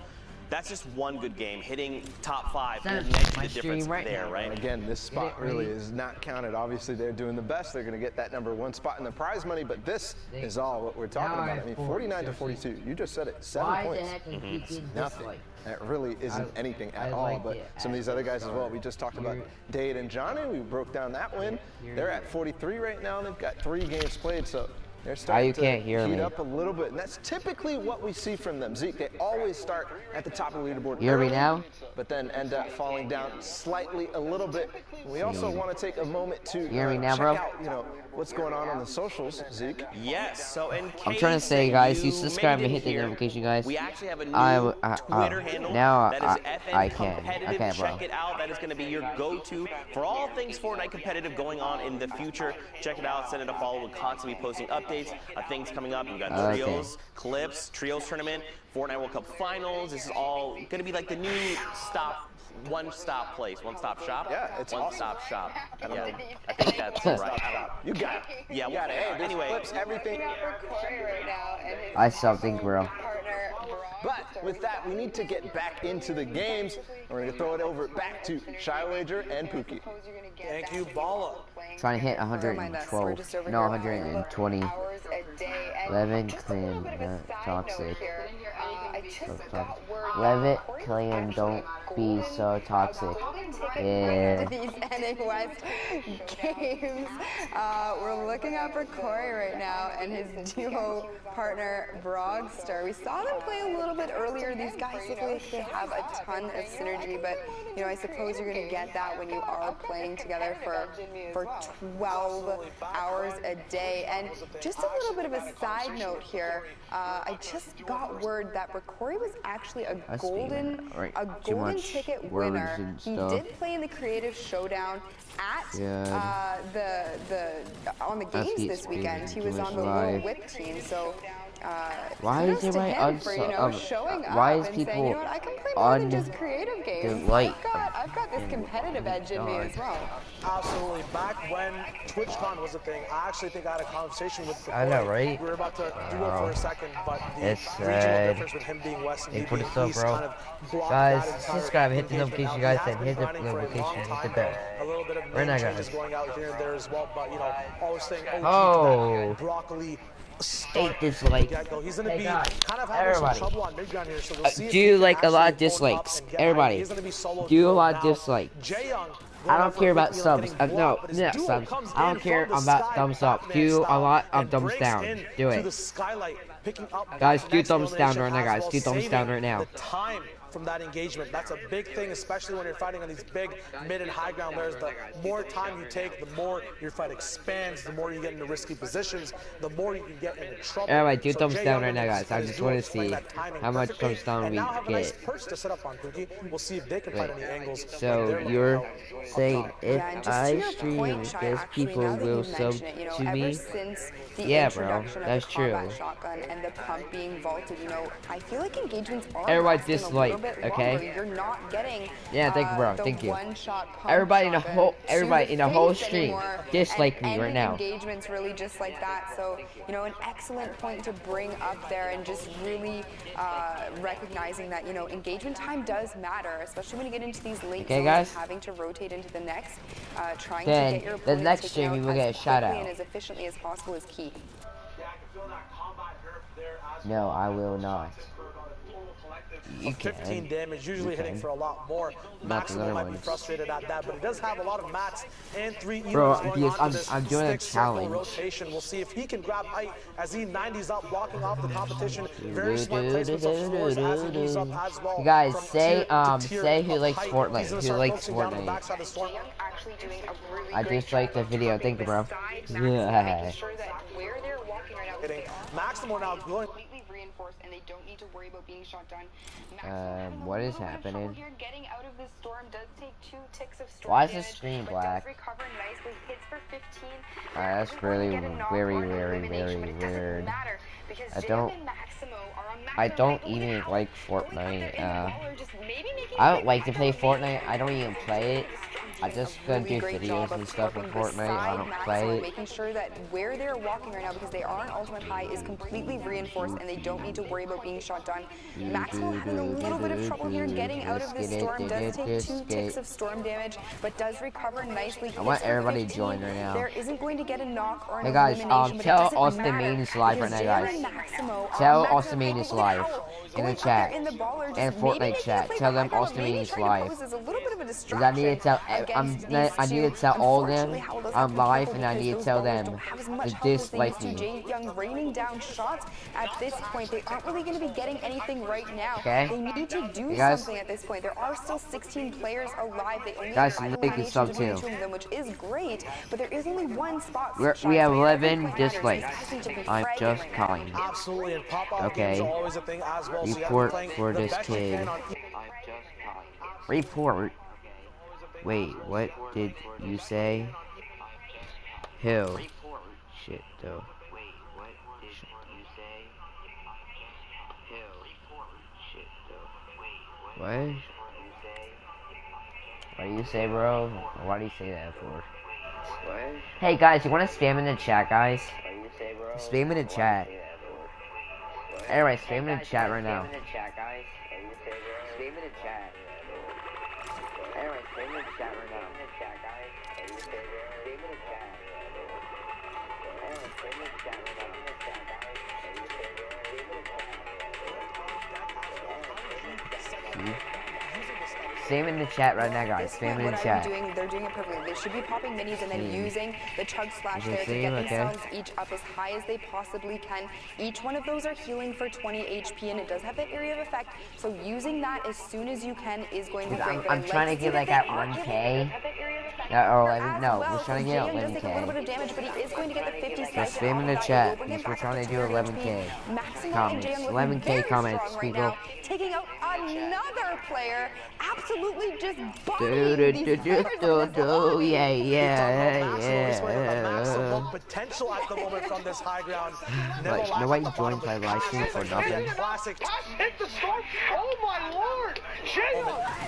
That's just one good game. Hitting top 5 will That's make my the difference stream right there, now. right? Again, this spot really is not counted. Obviously, they're doing the best. They're going to get that #1 spot in the prize money, but this is all what we're talking Now I about. I have mean, four. 49 to 42. You just said it. 7 Why the points. heck are you thinking Nothing. dislike? That really isn't anything at all. like But it some of these at other the guys as well. start. We just talked about Dade and Johnny. We broke down that win. They're at 43 right now. They've got 3 games played, so they're starting you to can't hear heat me. up a little bit. And that's typically what we see from them. Zeke, they always start at the top of the leaderboard You hear me early, now? but then end up falling down slightly a little bit. We also want to take a moment to hear me now, check bro? out, what's going on the socials, Zeke. Yes, so in case I'm trying to say, guys, you maybe subscribe and didn't hit the hear, notification, guys. We actually have a new I Twitter handle now that is FN I can. Competitive. I can, bro. Check it out. That is going to be your go-to for all things Fortnite competitive going on in the future. Check it out. Send it a follow. We'll constantly be posting updates of things coming up. We've got trios, clips, trios tournament, Fortnite World Cup finals. This is all going to be like the new one-stop place, one-stop shop. Yeah, it's one-stop shop. Yeah, I think that's right. You got it. Yeah, You got it. Hey, anyway. clips, everything. I something, bro. But with that, we need to get back into the games. We're going to throw it over back to Shy Wager and Pookie. Thank you, Balla. Trying to hit 112. No, 120. 11 clan, not toxic. Levitt clan, don't be so toxic. Yeah. These NA West games. We're looking up for Corey right now and his duo partner Brogster. We saw them play a little bit earlier. These guys look like they have a ton of synergy, but I suppose you're going to get that when you are playing together for 12 hours a day. And just a little bit of a side note here. I just got word that Corey was actually a golden ticket winner. He did play in the Creative Showdown at on the games this weekend. He was on the Little Whip team, so why is it right showing up why is and people saying, you know what, I can play more than just creative games. Light. I've got this competitive edge in me as well. Absolutely. Back when TwitchCon was a thing, I actually think I had a conversation with I know, right? We were about to do it for a second, but the It's regional sad. difference with him being West and Hey, me put being it up, East bro. kind of blocked Guys, that entire subscribe, hit the engagement. notification, Now, he guys, has and been hit the grinding for a long notification, hit the time, bell. A little bit of Right now, name changes guys. going out here and there as well, but always staying OG to Oh. that broccoli 8 dislikes. He's going to be guys, kind of having everybody. some trouble on mid-ground here, so we'll see if he Do can like a lot of actually hold up dislikes. and get Everybody, high. He's gonna be solo do a duo lot of now. dislikes. Jaeyoung I going don't for care a about quick subs. getting blocked, No, but his not duo subs. comes I in don't care from the about sky, thumbs up. Batman Do a style, lot of and thumbs breaks down. in Do to it. the skylight, picking up Guys, that do next thumbs down elimination right now, as guys. well, Do thumbs down saving right now. the time from that engagement. That's a big thing, especially when you're fighting on these big mid and high ground layers. The more time you take, the more your fight expands, the more you get into risky positions, the more you can get into trouble. Alright, do So thumbs Jaeyoung down right now, and guys. I his just duo want to is playing see that timing how much perfectly, thumbs down and we now have a nice get. perch to set up on Pookie. We'll see if they can find any angles. So you're saying if Yeah, and just to I your stream point, Shy, this, actually, people now that will you sub mention it, to ever me? since the Yeah, bro. introduction That's of the true. combat shotgun and the pump being vaulted, I feel like engagements are Everybody lasting a dislike, little bit okay? longer. You're not getting Yeah, thank you, bro. the Thank you. one-shot pump Everybody in the shotgun whole, to everybody in the face whole stream anymore, dislike me and right now. engagements really just like that. So, an excellent point to bring up there, and just really recognizing that, engagement time does matter, especially when you get into these late zones guys? and having to rotate into the next, trying Then to get your the opponent next taken stream out you will as get a shout quickly out. and as efficiently as possible is key. No, I will not. You can. 15 damage, usually hitting for a lot more. Not the other Maximo might be ones. frustrated at that, but he does have a lot of mats and 3 Bro, Eloys going because on to this I'm doing a stick circle challenge. rotation. We'll see if he can grab height as he 90s up, blocking off the competition. Very smart placements of floors as he moves up as well. You guys, from say tier to tier say who of likes height. Fortnite. He's gonna Who start likes focusing down the Fortnite? backside of the storm. I disliked the video. Thank you, bro. Yeah. Maximo now going. And they don't need to worry about being shot down. What is happening? Here, getting out of this storm does take 2 ticks of storm Why is the damage, screen but black? does recover nicely, hits for 15. That's really very weird. I don't even like Fortnite. I don't like to play Fortnite. I don't even play it. I just gonna do videos and stuff with Fortnite. I don't play it. Making sure that where they're walking right now, because they are on ultimate high, is completely reinforced and they don't need to worry about being shot down. Maximo having a little bit of trouble here getting out of this storm. Does take 2 ticks of storm damage, but does recover nicely. I want everybody to join right now. There isn't going to get a knock or an Hey guys, elimination, but it tell doesn't Austin matter, Main is live right because now, Jalen guys. and Maximo Tell are Austin Main is live in the chat and Fortnite chat. Tell them Austin Main is live. Because I need to tell I need to tell all of them I'm live, and I need to tell them to dislike me. Jaeyoung raining down shots at this point. They aren't really going to be getting anything right now. Okay. They need to do guys? something at this point. There are still 16 players alive. They only Guys, have 5 link is sub eliminations too. between them, which is great, but there is only 1 spot. We have So 11 every point dislikes. matters. These guys need to be I'm fragging just right now. calling. Absolutely, and pop-off Okay. games are always a thing as well. So you have to be Report playing for the this best you kid. can on Report. Wait, what did you say? Who? Shit, though. What? What do you say, bro? Why do you say that for? Hey guys, you want to spam in the chat, guys? Spam in the chat. Anyway, spam in the chat right now. Spam in the chat. Anyway, spam in the chat right now. Spam in the chat. Anyway, spam in the chat right now. Spam in the chat right now, guys. Spam in the chat. They're doing it perfectly. They should be popping minis and then using the chug slash there to see? get Okay. themselves each up as high as they possibly can. Each one of those are healing for 20 HP, and it does have that area of effect. So using that as soon as you can is going to be great. But I'm trying to get like at 1K. Yeah, or 11. No, we're trying to get at 11K. Damage, but he is going to get the 50 Just spam in the chat because we're trying to do 11K comments. 11K comments, people. Taking out another player, absolutely just maximum potential at the moment from this high ground. Like, nobody joins my live stream for nothing. Classic. Hit the storm. Oh my lord!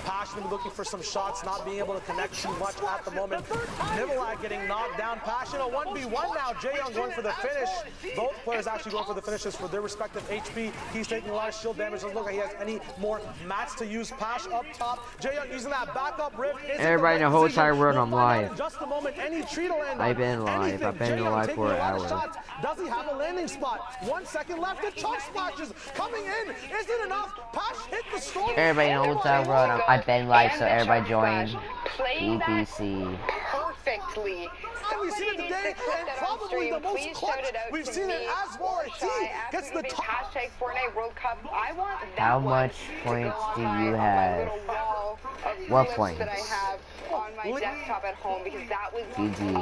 Passion looking for some shots, not being able to connect too much at the moment. Nivelak getting knocked down. Passion a 1v1 now. Jaeyoung going for the finish. Both players actually going for the finishes for their respective HP. He's taking a lot of shield damage. Doesn't look like he has any more mats to use. Pash up top. Jay using that backup rift. Everybody in the whole entire world, I'm live. In just a moment, any tree to land I've been live. I've been live for an hour. Does he have a landing spot? 1 second left. The chunk splashes coming in. Is it enough? Pash hit the storm. Everybody in the whole entire world, I've been live, so everybody join. BBC. Perfectly. We've seen it today, and probably the most clutch. We've seen it as well as he gets the top. Hashtag Fortnite World Cup. I want that. How much points do you have? What points? That I have on my desktop at home because that was amazing.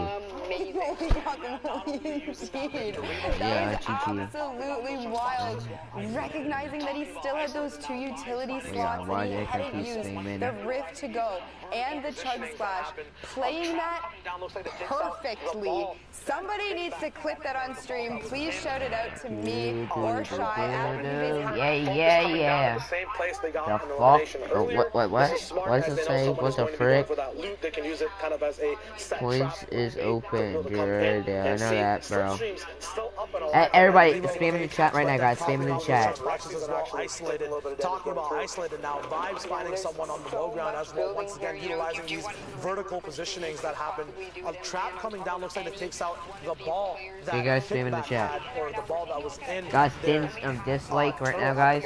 Yeah, GG. Absolutely wild. Recognizing that he still had those 2 utility slots that he hadn't used, the rift to go and the chug splash, playing that perfectly. Somebody needs to clip that on stream. Please shout it out to me or Shy. Yeah. The fuck? What does it say? What the frick? Points is open, dude. Yeah, I know that, bro. Hey, everybody, spam in the chat right now, guys. Spam in the chat. Isolated. Talking about isolated now. Vibes finding someone on the low ground as well. Once again, utilizing these vertical positionings that happen. A trap coming down looks like it takes out the ball. So you guys spam in the chat. Or the ball that was in. Guys, dislike right now, guys,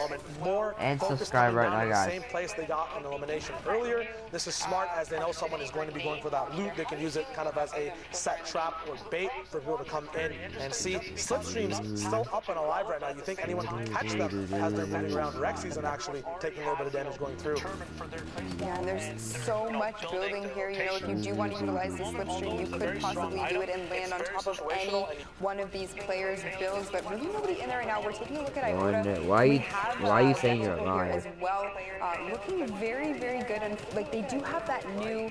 and subscribe right now, guys. Same place they got an elimination earlier. This is smart as they know someone is going to be going for that loot. They can use it kind of as a set trap or bait for people to come in and see. Slipstream's still up and alive right now. You think anyone can catch them as they're moving around? Rexy's actually taking a little bit of damage going through. Yeah, and there's so much building here. You know, if you do want to utilize the slipstream, you could possibly do it and land on top of any one of these players' builds. But really nobody in there right now. We're taking a look at Iota. Why are you saying you're alive? As well, looking very, very good, and like they do have that new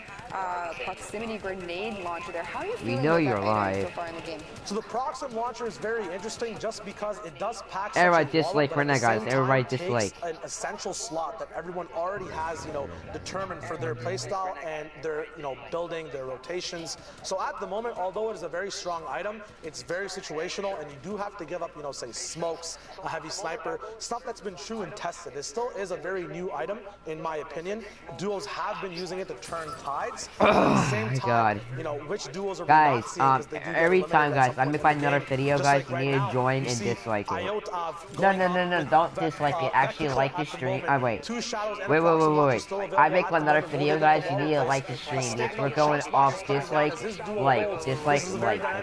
proximity grenade launcher there. How are you feeling? We know about you're that alive. so far in the game? So the Proxim launcher is very interesting just because it does pack. Everybody dislike right now, guys. Everybody dislike. An essential slot that everyone already has, you know, determined for their playstyle and their, you know, building, their rotations. So at the moment, although it is a very strong item, it's very situational, and you do have to give up, you know, say smokes, a heavy sniper, stuff that's been true and tested. It still is a very new item, in my opinion. Duos have been using it to turn tides. At the same time, God. You know, which duos are guys, every time, guys, I'm making another video, guys, you need to join and dislike it. No, don't dislike it. Actually like the stream. Wait. I make another video, guys, you need to like the stream. If we're going off dislike,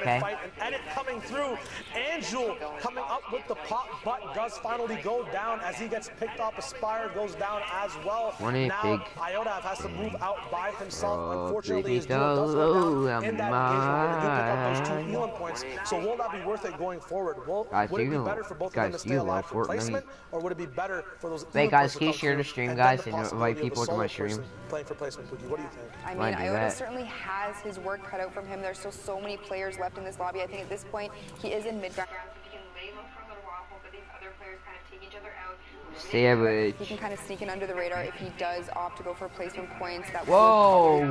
okay? And it coming through. Angel coming up with the pop, but does finally go down as he gets picked off. Aspire goes down as well. Now Iota has to move out by himself. Unfortunately, his duo does go down in that engagement. They do pick up those 2 healing points. So will that be worth it going forward? Would it be better for both of them to stay alive for placement, or would it be better for those? Wait, guys, can you share the stream, guys, and invite people to my stream? Playing for placement, Pookie. What do you think? I mean, Iota certainly has his work cut out from him. There's still so many players left in this lobby. I think at this point, he is in mid-ground. Savage. He can kind of sneak in under the radar if he does opt to go for placement points. That whoa.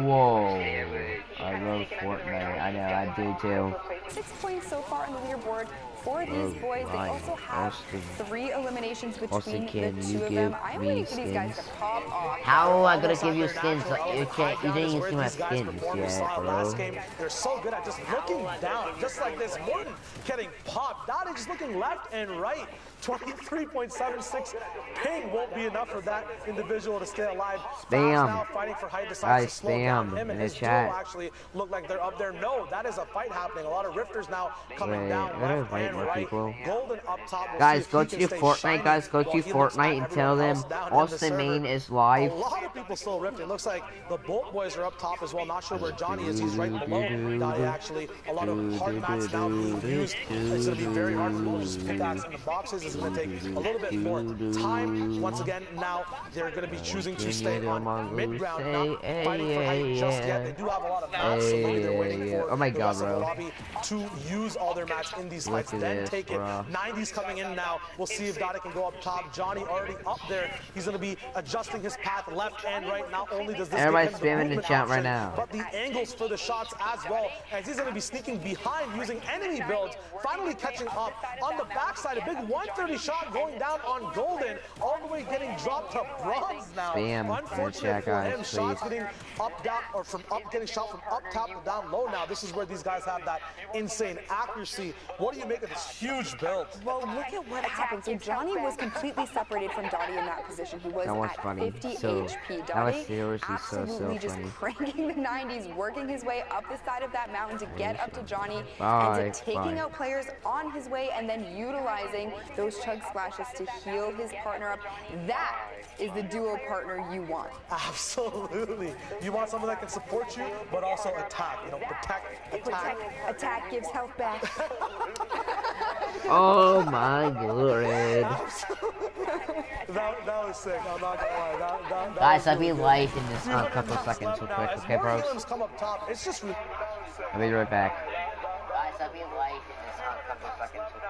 I love Fortnite. I know, I do too. 6 points so far on the leaderboard for these boys. They also have 3 eliminations between the 2 of them. I am waiting for these guys to pop off. How am I gonna give you skins? You didn't even see my skins yet, bro. They're so good at just looking down, just like this. Morton getting popped. Dottie just looking left and right. 23.76 ping won't be enough for that individual to stay alive. Spam. Fighting for height, Guys, spam in the chat. Actually look like they're up there. No, that is a fight happening. A lot of rifters now coming down. I gotta invite more people. Golden up top. Guys, go to Fortnite. Guys, go to Fortnite and tell them Austin Main is live. A lot of people still rifting. Looks like the Bolt boys are up top as well. Not sure where Johnny is. He's right below Dottie, actually. A lot of hard mats now being used. It's going to be very hard for people to just pickaxe in the boxes. It's going to take a little bit more time. Once again, now they're going to be choosing to stay on mid-ground, not fighting for height just yet. They do have a lot of mats, so maybe they're waiting for the rest of the lobby to use all their mats in these fights, then take it. 90's coming in now. We'll see if Dottie can go up top. Johnny already up there. He's going to be adjusting his path left and right. Not only does this everybody spamming the chat right now, but the angles for the shots as well, as he's going to be sneaking behind using enemy builds, finally catching up on the backside. A big 130 shot going down on Golden, all the way getting dropped to bronze now. Spam. Unfortunate for him, Guys, shots getting up, down, or from up, getting shot from up top to down low now. This is where these guys have that insane accuracy. What do you make of this huge build? Well, look at what happened. So Johnny was completely separated from Dottie in that position. He was at funny. 50 So, HP. that was Dottie seriously absolutely just funny. cranking the 90s, working his way up the side of that mountain to get up to Johnny, Bye, and to taking bye. out players on his way and then utilizing those chug splashes to heal his partner up. That is the duo partner you want. Absolutely. You want someone that can support you, but also attack. You know, protect, attack. Attack gives health back. Oh my god. That was sick. I'm not gonna lie. That Guys, I'll was be really live good. in this couple seconds real quick, okay, bros? Come up top. It's just. I'll be right back. Guys, I'll be live in this couple seconds.